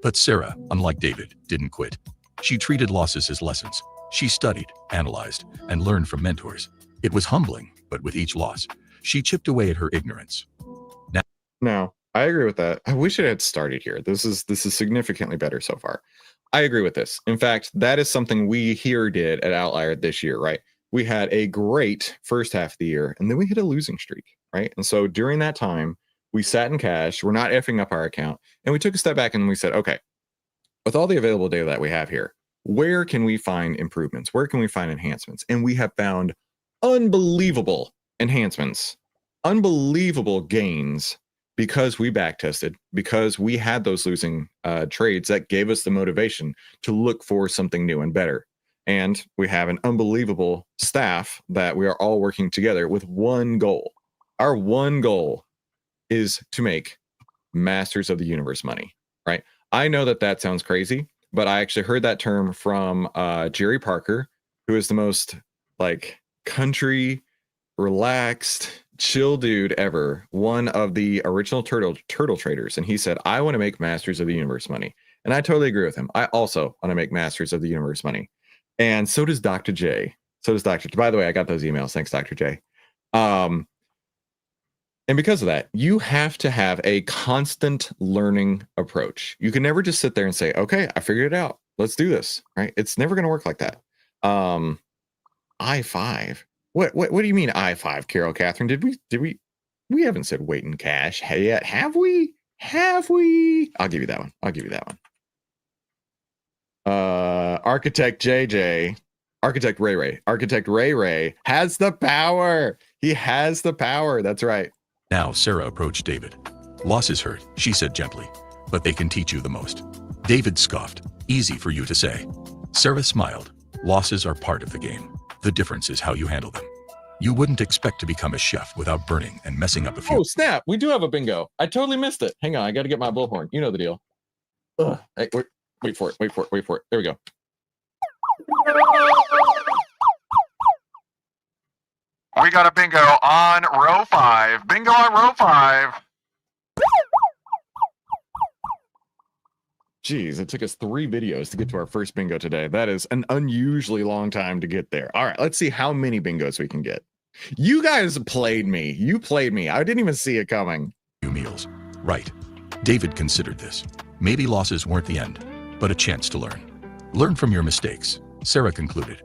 But Sarah, unlike David, didn't quit. She treated losses as lessons. She studied, analyzed, and learned from mentors. It was humbling, but with each loss, she chipped away at her ignorance. Now, I agree with that. I wish it had started here. This is significantly better so far. I agree with this. In fact, that is something we here did at Outlier this year, right? We had a great first half of the year, and then we hit a losing streak, right? And so during that time, we sat in cash, we're not effing up our account, and we took a step back and we said, okay, with all the available data that we have here, where can we find improvements? Where can we find enhancements? And we have found unbelievable enhancements, unbelievable gains, because we backtested, because we had those losing trades that gave us the motivation to look for something new and better. And we have an unbelievable staff that we are all working together with one goal. Our one goal is to make masters of the universe money, right? I know that sounds crazy, but I actually heard that term from Jerry Parker, who is the most like country, relaxed, chill dude ever, one of the original turtle traders. And he said, I want to make masters of the universe money. And I totally agree with him. I also want to make masters of the universe money. And so does Dr. J. By the way, I got those emails. Thanks, Dr. J. And because of that, you have to have a constant learning approach. You can never just sit there and say, okay, I figured it out. Let's do this, right? It's never going to work like that. I5. What do you mean I5, Carol Catherine? Did we haven't said wait in cash yet, have we? I'll give you that one. Architect JJ, Architect Ray has the power. He has the power. That's right. Now Sarah approached David. Losses hurt, she said gently, but they can teach you the most. David scoffed. Easy for you to say. Sarah smiled. Losses are part of the game. The difference is how you handle them. You wouldn't expect to become a chef without burning and messing up a few. Oh, snap. We do have a bingo. I totally missed it. Hang on. I got to get my bullhorn. You know the deal. Ugh. Hey, wait for it. There we go. We got a bingo on row 5. Bingo on row 5. Geez, it took us 3 videos to get to our first bingo today. That is an unusually long time to get there. All right, let's see how many bingos we can get. You guys played me. You played me. I didn't even see it coming. Meals. Right. David considered this. Maybe losses weren't the end, but a chance to learn. Learn from your mistakes, Sarah concluded.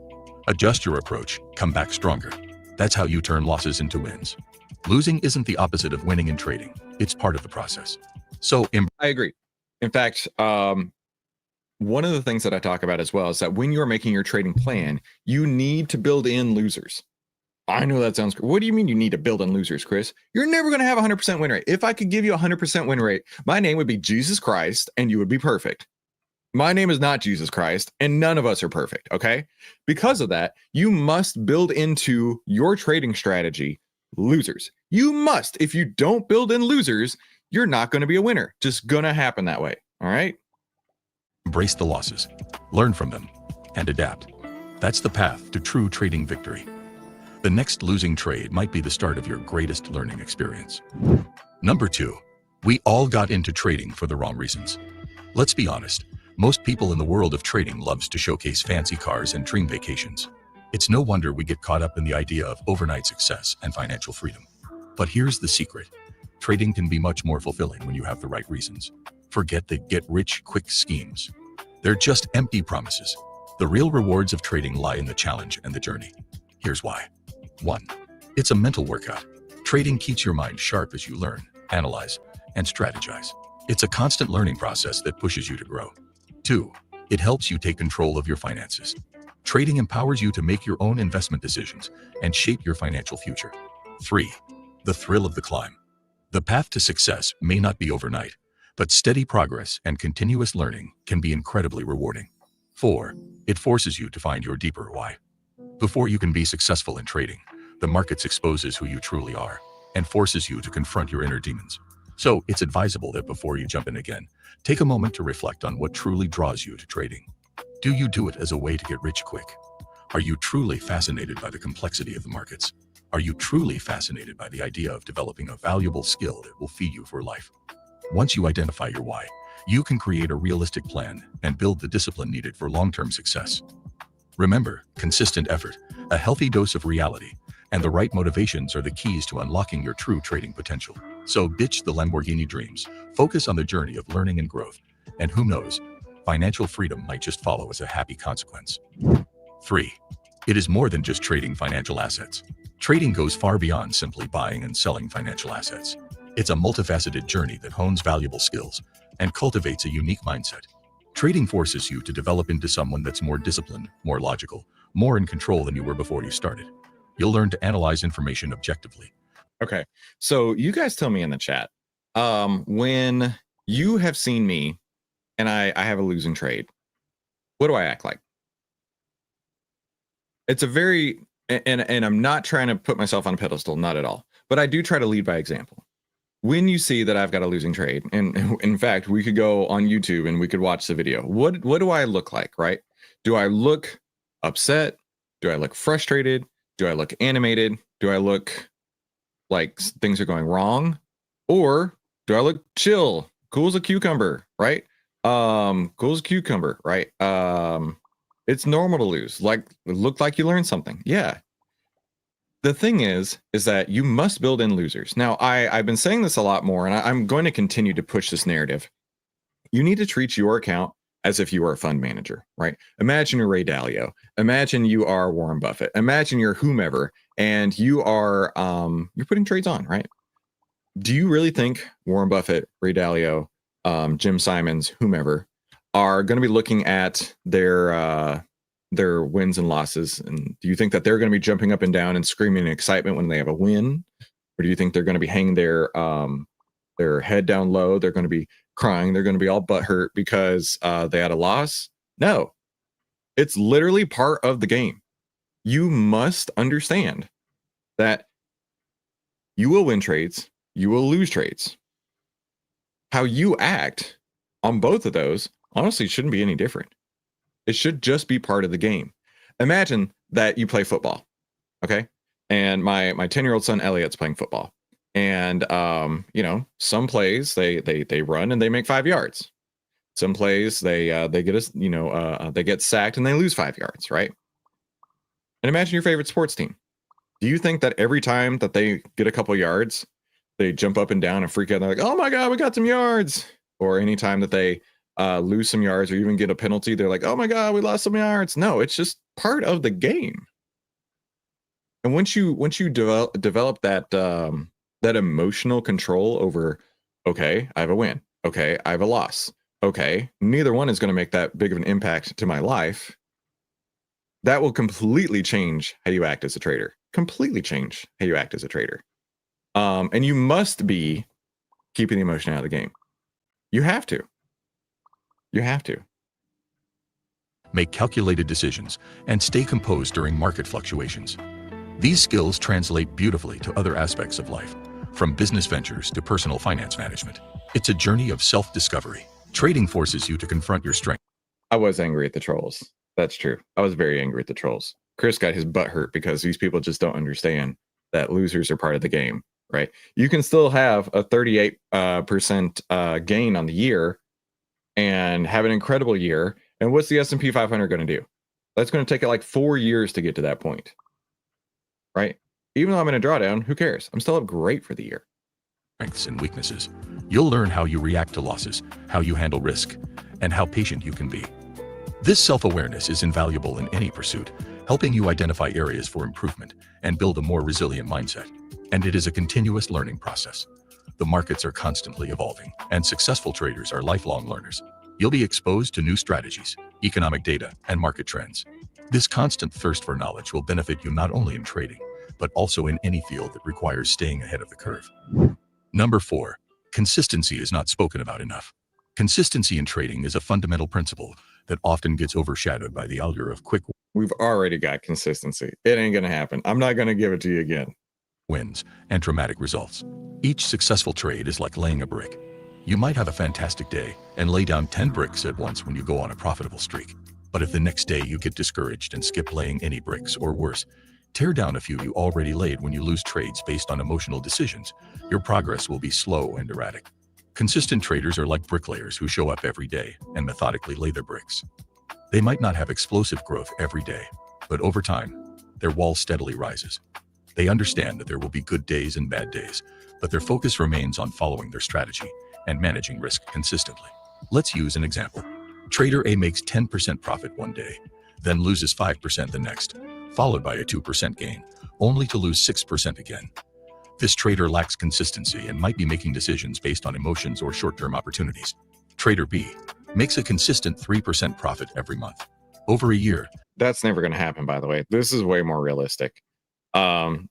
Adjust your approach. Come back stronger. That's how you turn losses into wins. Losing isn't the opposite of winning in trading. It's part of the process. So I agree. In fact, one of the things that I talk about as well is that when you're making your trading plan, you need to build in losers. I know that sounds. What do you mean you need to build in losers, Chris? You're never going to have a 100% win rate. If I could give you a 100% win rate, my name would be Jesus Christ and you would be perfect. My name is not Jesus Christ and none of us are perfect. Okay. Because of that, you must build into your trading strategy losers. You must. If you don't build in losers, you're not going to be a winner. Just going to happen that way. All right. Embrace the losses, learn from them, and adapt. That's the path to true trading victory. The next losing trade might be the start of your greatest learning experience. Number 2, we all got into trading for the wrong reasons. Let's be honest, most people in the world of trading loves to showcase fancy cars and dream vacations. It's no wonder we get caught up in the idea of overnight success and financial freedom. But here's the secret. Trading can be much more fulfilling when you have the right reasons. Forget the get-rich-quick schemes. They're just empty promises. The real rewards of trading lie in the challenge and the journey. Here's why. 1. It's a mental workout. Trading keeps your mind sharp as you learn, analyze, and strategize. It's a constant learning process that pushes you to grow. 2. It helps you take control of your finances. Trading empowers you to make your own investment decisions and shape your financial future. 3. The thrill of the climb. The path to success may not be overnight, but steady progress and continuous learning can be incredibly rewarding. 4. It forces you to find your deeper why. Before you can be successful in trading, the markets exposes who you truly are and forces you to confront your inner demons. So it's advisable that before you jump in again, take a moment to reflect on what truly draws you to trading. Do you do it as a way to get rich quick? Are you truly fascinated by the complexity of the markets? Are you truly fascinated by the idea of developing a valuable skill that will feed you for life? Once you identify your why, you can create a realistic plan and build the discipline needed for long-term success. Remember, consistent effort, a healthy dose of reality, and the right motivations are the keys to unlocking your true trading potential. So ditch the Lamborghini dreams, focus on the journey of learning and growth, and who knows, financial freedom might just follow as a happy consequence. 3. It is more than just trading financial assets. Trading goes far beyond simply buying and selling financial assets. It's a multifaceted journey that hones valuable skills and cultivates a unique mindset. Trading forces you to develop into someone that's more disciplined, more logical, more in control than you were before you started. You'll learn to analyze information objectively. Okay. So you guys tell me in the chat, when you have seen me and I have a losing trade, what do I act like? It's a very, and I'm not trying to put myself on a pedestal, not at all, but I do try to lead by example. When you see that I've got a losing trade, and in fact, we could go on YouTube and we could watch the video. What do I look like, right? Do I look upset? Do I look frustrated? Do I look animated? Do I look like things are going wrong? Or do I look chill, cool as a cucumber, right? Cool as a cucumber, right? It's normal to lose. Like, look like you learned something. Yeah. The thing is that you must build in losers. Now, I've been saying this a lot more, and I'm going to continue to push this narrative. You need to treat your account as if you are a fund manager, right? Imagine you're Ray Dalio. Imagine you are Warren Buffett. Imagine you're whomever, and you are you're putting trades on, right? Do you really think Warren Buffett, Ray Dalio, Jim Simons, whomever, are going to be looking at their wins and losses, and do you think that they're going to be jumping up and down and screaming in excitement when they have a win, or do you think they're going to be hanging their head down low? They're going to be crying. They're going to be all butthurt because they had a loss? No, it's literally part of the game. You must understand that you will win trades, you will lose trades. How you act on both of those honestly shouldn't be any different. It should just be part of the game. Imagine that you play football, okay? And my 10-year-old son Elliot's playing football, and some plays they run and they make 5 yards. Some plays they get sacked and they lose 5 yards, right? And imagine your favorite sports team. Do you think that every time that they get a couple yards, they jump up and down and freak out? And they're like, "Oh my God, we got some yards!" Or anytime that they lose some yards or even get a penalty, they're like, "Oh my God, we lost some yards." No, it's just part of the game. And once you develop that emotional control over, okay, I have a win, okay, I have a loss, okay, neither one is going to make that big of an impact to my life, that will completely change how you act as a trader. Completely change how you act as a trader. And you must be keeping the emotion out of the game. You have to. You have to. Make calculated decisions and stay composed during market fluctuations. These skills translate beautifully to other aspects of life, from business ventures to personal finance management. It's a journey of self-discovery. Trading forces you to confront your strengths. I was angry at the trolls. That's true. I was very angry at the trolls. Chris got his butt hurt because these people just don't understand that losers are part of the game, right? You can still have a 38% gain on the year and have an incredible year. And what's the S&P 500 going to do? That's going to take it like 4 years to get to that point, right? Even though I'm in a drawdown, who cares? I'm still up great for the year. Strengths and weaknesses. You'll learn how you react to losses, how you handle risk, and how patient you can be. This self-awareness is invaluable in any pursuit, helping you identify areas for improvement and build a more resilient mindset. And it is a continuous learning process. The markets are constantly evolving, and successful traders are lifelong learners. You'll be exposed to new strategies, economic data, and market trends. This constant thirst for knowledge will benefit you not only in trading, but also in any field that requires staying ahead of the curve. Number 4, consistency is not spoken about enough. Consistency in trading is a fundamental principle that often gets overshadowed by the allure of quick We've already got consistency. It ain't going to happen. I'm not going to give it to you again. wins and dramatic results. Each successful trade is like laying a brick. You might have a fantastic day and lay down 10 bricks at once when you go on a profitable streak. But if the next day you get discouraged and skip laying any bricks, or worse, tear down a few you already laid when you lose trades based on emotional decisions, your progress will be slow and erratic. Consistent traders are like bricklayers who show up every day and methodically lay their bricks. They might not have explosive growth every day, but over time, their wall steadily rises. They understand that there will be good days and bad days, but their focus remains on following their strategy and managing risk consistently. Let's use an example. Trader A makes 10% profit one day, then loses 5% the next, followed by a 2% gain, only to lose 6% again. This trader lacks consistency and might be making decisions based on emotions or short-term opportunities. Trader B makes a consistent 3% profit every month. Over a year, That's never going to happen, by the way. This is way more realistic. And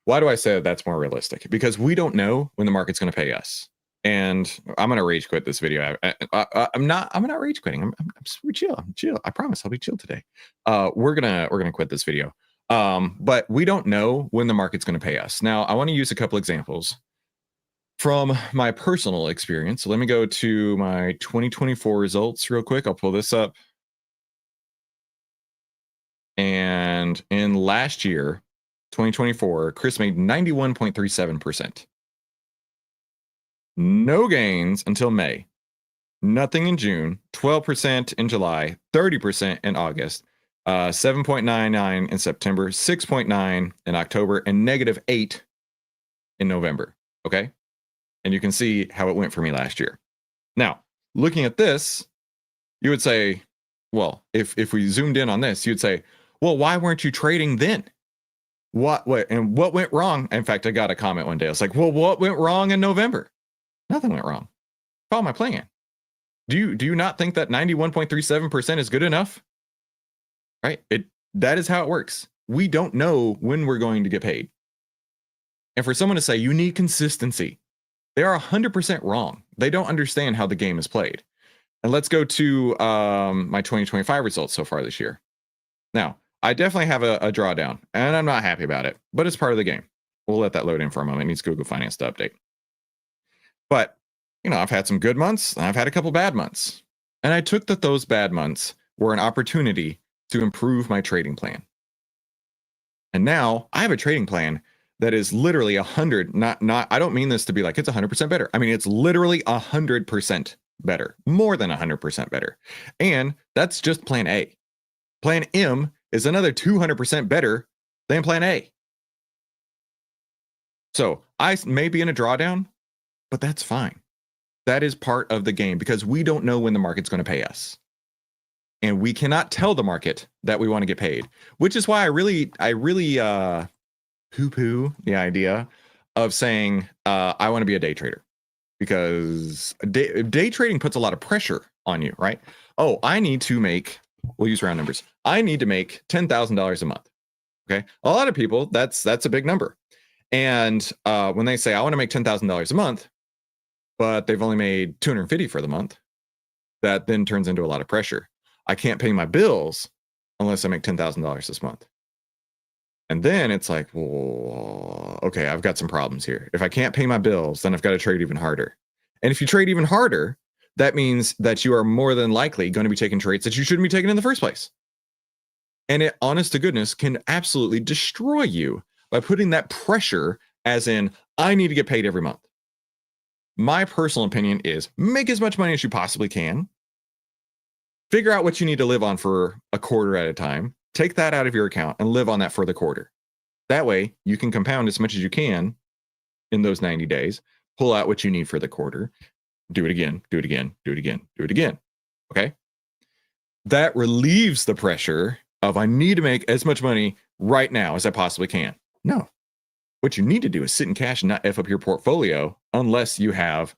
why do I say that's more realistic? Because we don't know when the market's going to pay us. And I'm going to rage quit this video. I'm not rage quitting. I'm chill. I'm chill. I promise I'll be chill today. We're going to quit this video. But we don't know when the market's going to pay us. Now, I want to use a couple examples from my personal experience. So let me go to my 2024 results real quick. I'll pull this up. And in last year, 2024, Chris made 91.37%. No gains until May. Nothing in June, 12% in July, 30% in August, 7.99 in September, 6.9 in October, and -8 in November. Okay. And you can see how it went for me last year. Now, looking at this, you would say, well, if we zoomed in on this, you'd say, well, why weren't you trading then? What went wrong? In fact, I got a comment one day. I was like, well, what went wrong in November? Nothing went wrong. Follow my plan. Do you not think that 91.37% is good enough? Right? That is how it works. We don't know when we're going to get paid. And for someone to say you need consistency, they are 100% wrong. They don't understand how the game is played. And let's go to my 2025 results so far this year. Now, I definitely have a drawdown, and I'm not happy about it, but it's part of the game. We'll let that load in for a moment. It needs Google Finance to update. But, I've had some good months, and I've had a couple bad months. And I took that those bad months were an opportunity to improve my trading plan. And now I have a trading plan that is literally 100, I don't mean this to be like it's 100% better. I mean, it's literally 100% better, more than 100% better. And that's just plan A. Plan M is another 200% better than plan A. So I may be in a drawdown, but that's fine. That is part of the game because we don't know when the market's going to pay us. And we cannot tell the market that we want to get paid, which is why I really poo-poo the idea of saying I want to be a day trader, because day trading puts a lot of pressure on you, right? Oh, I need to make, we'll use round numbers. I need to make $10,000 a month. Okay. A lot of people, that's a big number. And when they say, I want to make $10,000 a month, but they've only made $250 for the month, that then turns into a lot of pressure. I can't pay my bills unless I make $10,000 this month. And then it's like, well, okay, I've got some problems here. If I can't pay my bills, then I've got to trade even harder. And if you trade even harder, that means that you are more than likely going to be taking trades that you shouldn't be taking in the first place. And it, honest to goodness, can absolutely destroy you by putting that pressure, as in, I need to get paid every month. My personal opinion is make as much money as you possibly can. Figure out what you need to live on for a quarter at a time. Take that out of your account and live on that for the quarter. That way, you can compound as much as you can in those 90 days, pull out what you need for the quarter, do it again, do it again, do it again, do it again. Okay? That relieves the pressure of I need to make as much money right now as I possibly can. No. What you need to do is sit in cash and not F up your portfolio unless you have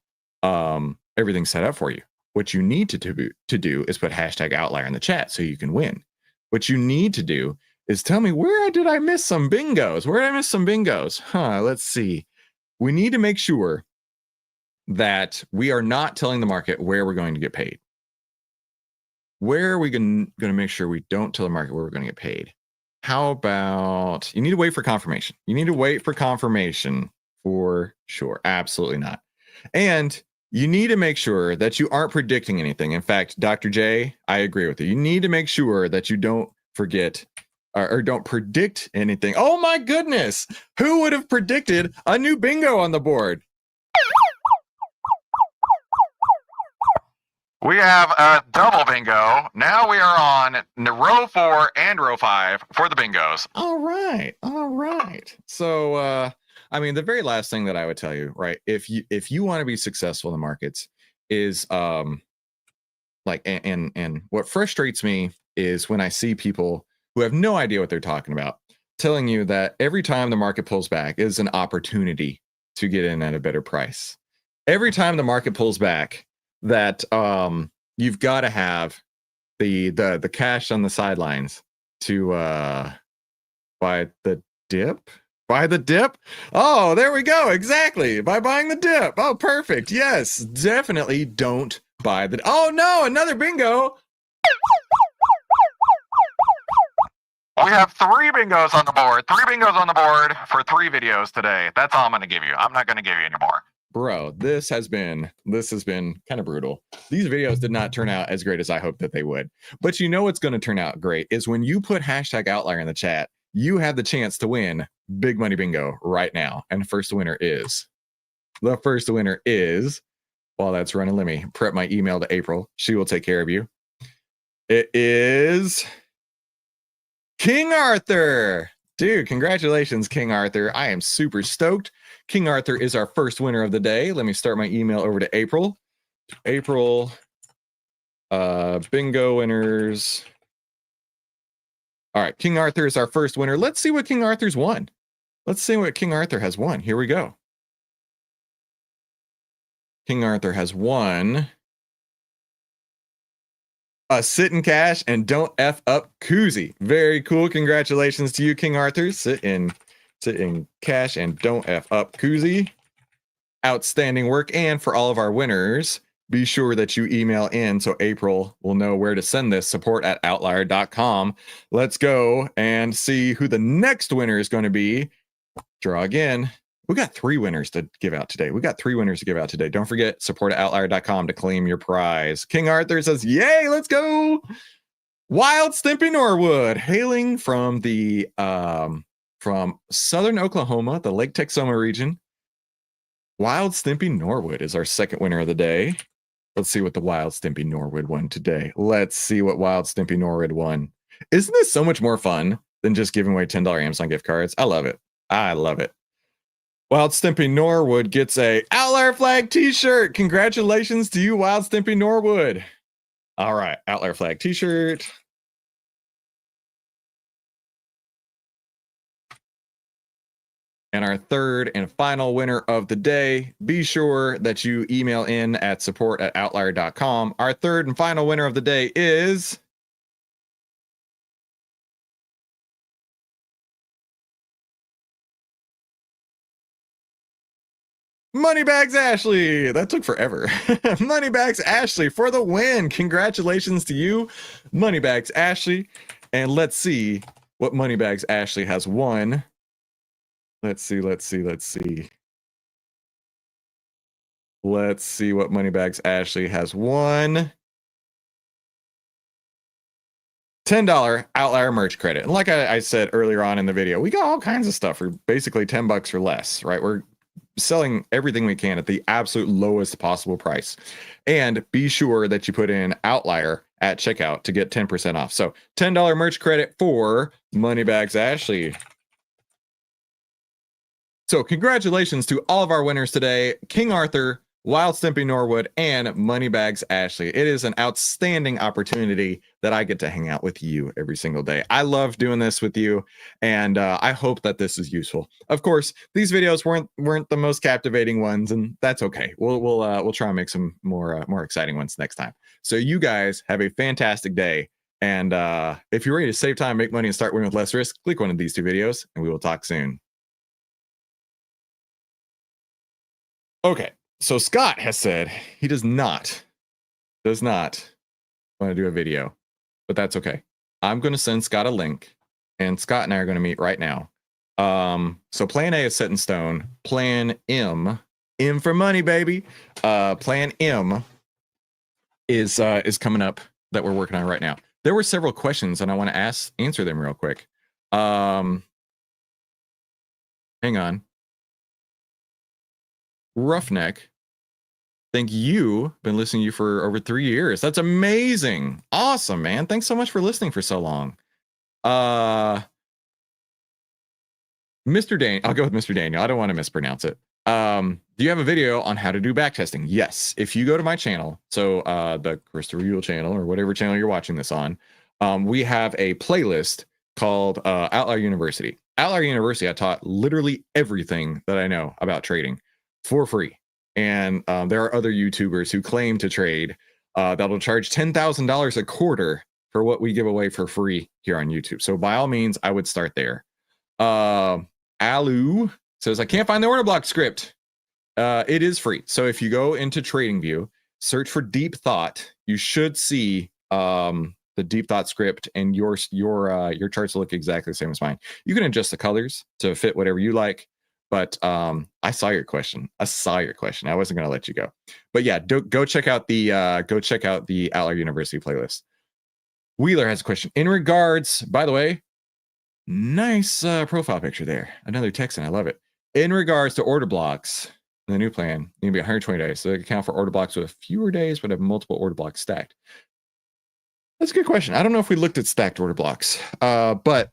everything set up for you. What you need to do is put hashtag outlier in the chat so you can win. What you need to do is tell me, where did I miss some bingos? Where did I miss some bingos? Let's see. We need to make sure that we are not telling the market where we're going to get paid. Where are we going to make sure we don't tell the market where we're going to get paid? How about, you need to wait for confirmation. You need to wait for confirmation for sure. Absolutely not. And you need to make sure that you aren't predicting anything. In fact, Dr. J, I agree with you. You need to make sure that you don't forget or don't predict anything. Oh my goodness. Who would have predicted a new bingo on the board? We have a double bingo. Now we are on row 4 and row 5 for the bingos. All right. All right. So, I mean, the very last thing that I would tell you, right? If you want to be successful in the markets is, like, and what frustrates me is when I see people who have no idea what they're talking about telling you that every time the market pulls back is an opportunity to get in at a better price. Every time the market pulls back, that you've got to have the cash on the sidelines to buy the dip. Buy the dip. Oh, there we go. Exactly. By buying the dip. Oh, perfect. Yes, definitely don't buy the. Oh no, another bingo. We have 3 bingos on the board. 3 bingos on the board for 3 videos today. That's all I'm going to give you. I'm not going to give you any more. Bro, this has been kind of brutal. These videos did not turn out as great as I hoped that they would. But you know what's going to turn out great is when you put hashtag outlier in the chat, you have the chance to win big money bingo right now. And the first winner is, while that's running, let me prep my email to April. She will take care of you. It is King Arthur. Dude, congratulations, King Arthur. I am super stoked. King Arthur is our first winner of the day. Let me start my email over to April. April, bingo winners. All right, King Arthur is our first winner. Let's see what King Arthur's won. Let's see what King Arthur has won. Here we go. King Arthur has won a sit in cash and don't F up koozie. Very cool. Congratulations to you, King Arthur. Sit in cash and don't F up koozie. Outstanding work. And for all of our winners, be sure that you email in so April will know where to send this, support@outlier.com. Let's go and see who the next winner is going to be. Draw again. We got 3 winners to give out today. Don't forget, support@outlier.com to claim your prize. King Arthur says, yay, let's go. Wild Stimpy Norwood, hailing from the from southern Oklahoma, the Lake Texoma region. Wild Stimpy Norwood is our second winner of the day. Let's see what the Wild Stimpy Norwood won today. Let's see what Wild Stimpy Norwood won. Isn't this so much more fun than just giving away $10 Amazon gift cards? I love it. I love it. Wild Stimpy Norwood gets a Outlier Flag t-shirt. Congratulations to you, Wild Stimpy Norwood. All right, Outlier Flag t-shirt. And our third and final winner of the day, be sure that you email in at support@outlier.com. Our third and final winner of the day is Moneybags Ashley. That took forever. Moneybags Ashley for the win. Congratulations to you, Moneybags Ashley. And let's see what Moneybags Ashley has won. Let's see. Let's see what Moneybags Ashley has won. $10 Outlier merch credit. And like I said earlier on in the video, we got all kinds of stuff for basically $10 or less, right? We're selling everything we can at the absolute lowest possible price. And be sure that you put in Outlier at checkout to get 10% off. So $10 merch credit for Moneybags Ashley. So congratulations to all of our winners today, King Arthur, Wild Stimpy Norwood, and Moneybags Ashley. It is an outstanding opportunity that I get to hang out with you every single day. I love doing this with you, and I hope that this is useful. Of course, these videos weren't the most captivating ones, and that's okay. We'll try and make some more exciting ones next time. So you guys have a fantastic day, and if you're ready to save time, make money, and start winning with less risk, click one of these 2 videos, and we will talk soon. Okay. So Scott has said he does not want to do a video, but that's okay. I'm going to send Scott a link, and Scott and I are going to meet right now. So plan A is set in stone. Plan M for money, baby. Plan M is coming up that we're working on right now. There were several questions, and I want to answer them real quick. Hang on. Roughneck, thank you. Been listening to you for over 3 years. That's amazing. Awesome, man. Thanks so much for listening for so long. Mr. Daniel, I'll go with Mr. Daniel. I don't want to mispronounce it. Do you have a video on how to do backtesting? Yes. If you go to my channel, so the Christopher Yule channel or whatever channel you're watching this on, we have a playlist called OVTLYR University. OVTLYR University, I taught literally everything that I know about trading for free. And there are other YouTubers who claim to trade that'll charge $10,000 a quarter for what we give away for free here on YouTube. So by all means, I would start there. Alu says, I can't find the order block script. It is free. So if you go into TradingView, search for Deep Thought, you should see the Deep Thought script, and your charts will look exactly the same as mine. You can adjust the colors to fit whatever you like. But I saw your question. I wasn't going to let you go. But yeah, go check out the OVTLYR University playlist. Wheeler has a question in regards. By the way, nice profile picture there. Another Texan. I love it. In regards to order blocks, the new plan need to be 120 days. So they can count for order blocks with fewer days, but have multiple order blocks stacked. That's a good question. I don't know if we looked at stacked order blocks, but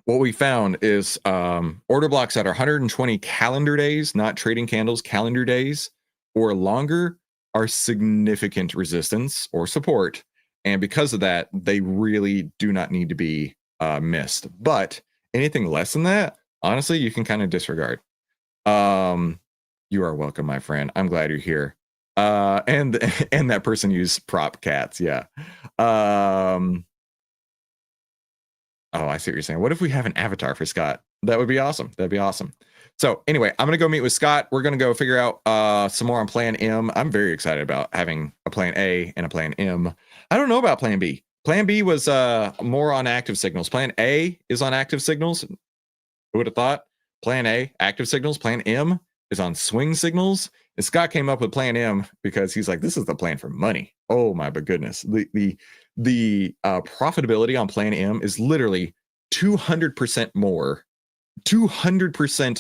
what we found is order blocks that are 120 calendar days, not trading candles, calendar days or longer, are significant resistance or support. And because of that, they really do not need to be missed. But anything less than that, honestly, you can kind of disregard. You are welcome, my friend. I'm glad you're here. And that person used prop cats. Yeah. Oh, I see what you're saying. What if we have an avatar for Scott? That would be awesome. That'd be awesome. So anyway, I'm going to go meet with Scott. We're going to go figure out some more on plan M. I'm very excited about having a plan A and a plan M. I don't know about plan B. Plan B was more on active signals. Plan A is on active signals. Who would have thought? Plan A, active signals. Plan M is on swing signals. And Scott came up with plan M because he's like, this is the plan for money. Oh my goodness. The profitability on plan M is literally 200%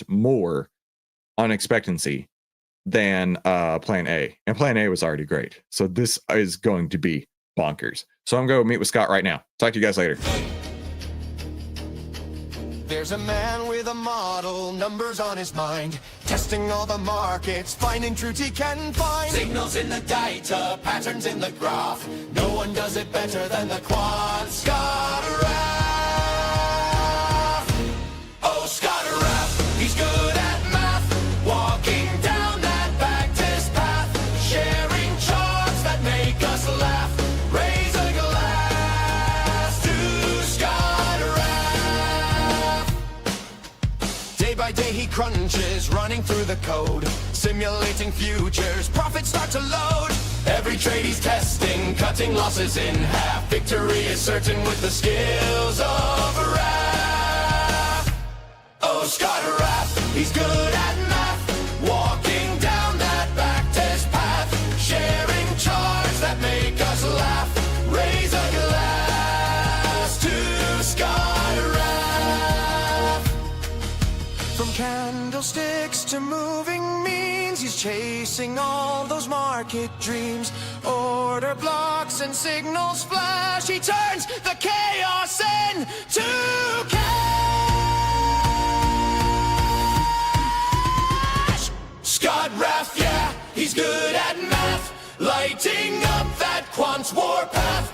more on expectancy than plan A. And plan A was already great. So this is going to be bonkers. So I'm going to meet with Scott right now. Talk to you guys later. There's a man with a model, numbers on his mind, testing all the markets, finding truth he can find. Signals in the data, patterns in the graph. No one does it better than the quant Scott Raff. Oh, Scott Raff, he's good at math, walking down that backtest path, sharing charts that make us laugh. Raise a glass to Scott Raff. Day by day he crunches, running through the code, simulating futures, profits start to load. Every trade he's testing, cutting losses in half. Victory is certain with the skills of Raff. Oh, Scott Raff, he's good at math, walking down that backtest path, sharing charts that make us laugh. Raise a glass to Scott Raff. From candlesticks to moving means, he's chasing all those market dreams. Order blocks and signals flash, he turns the chaos into cash. Scott Raff, yeah, he's good at math, lighting up that quant's warpath.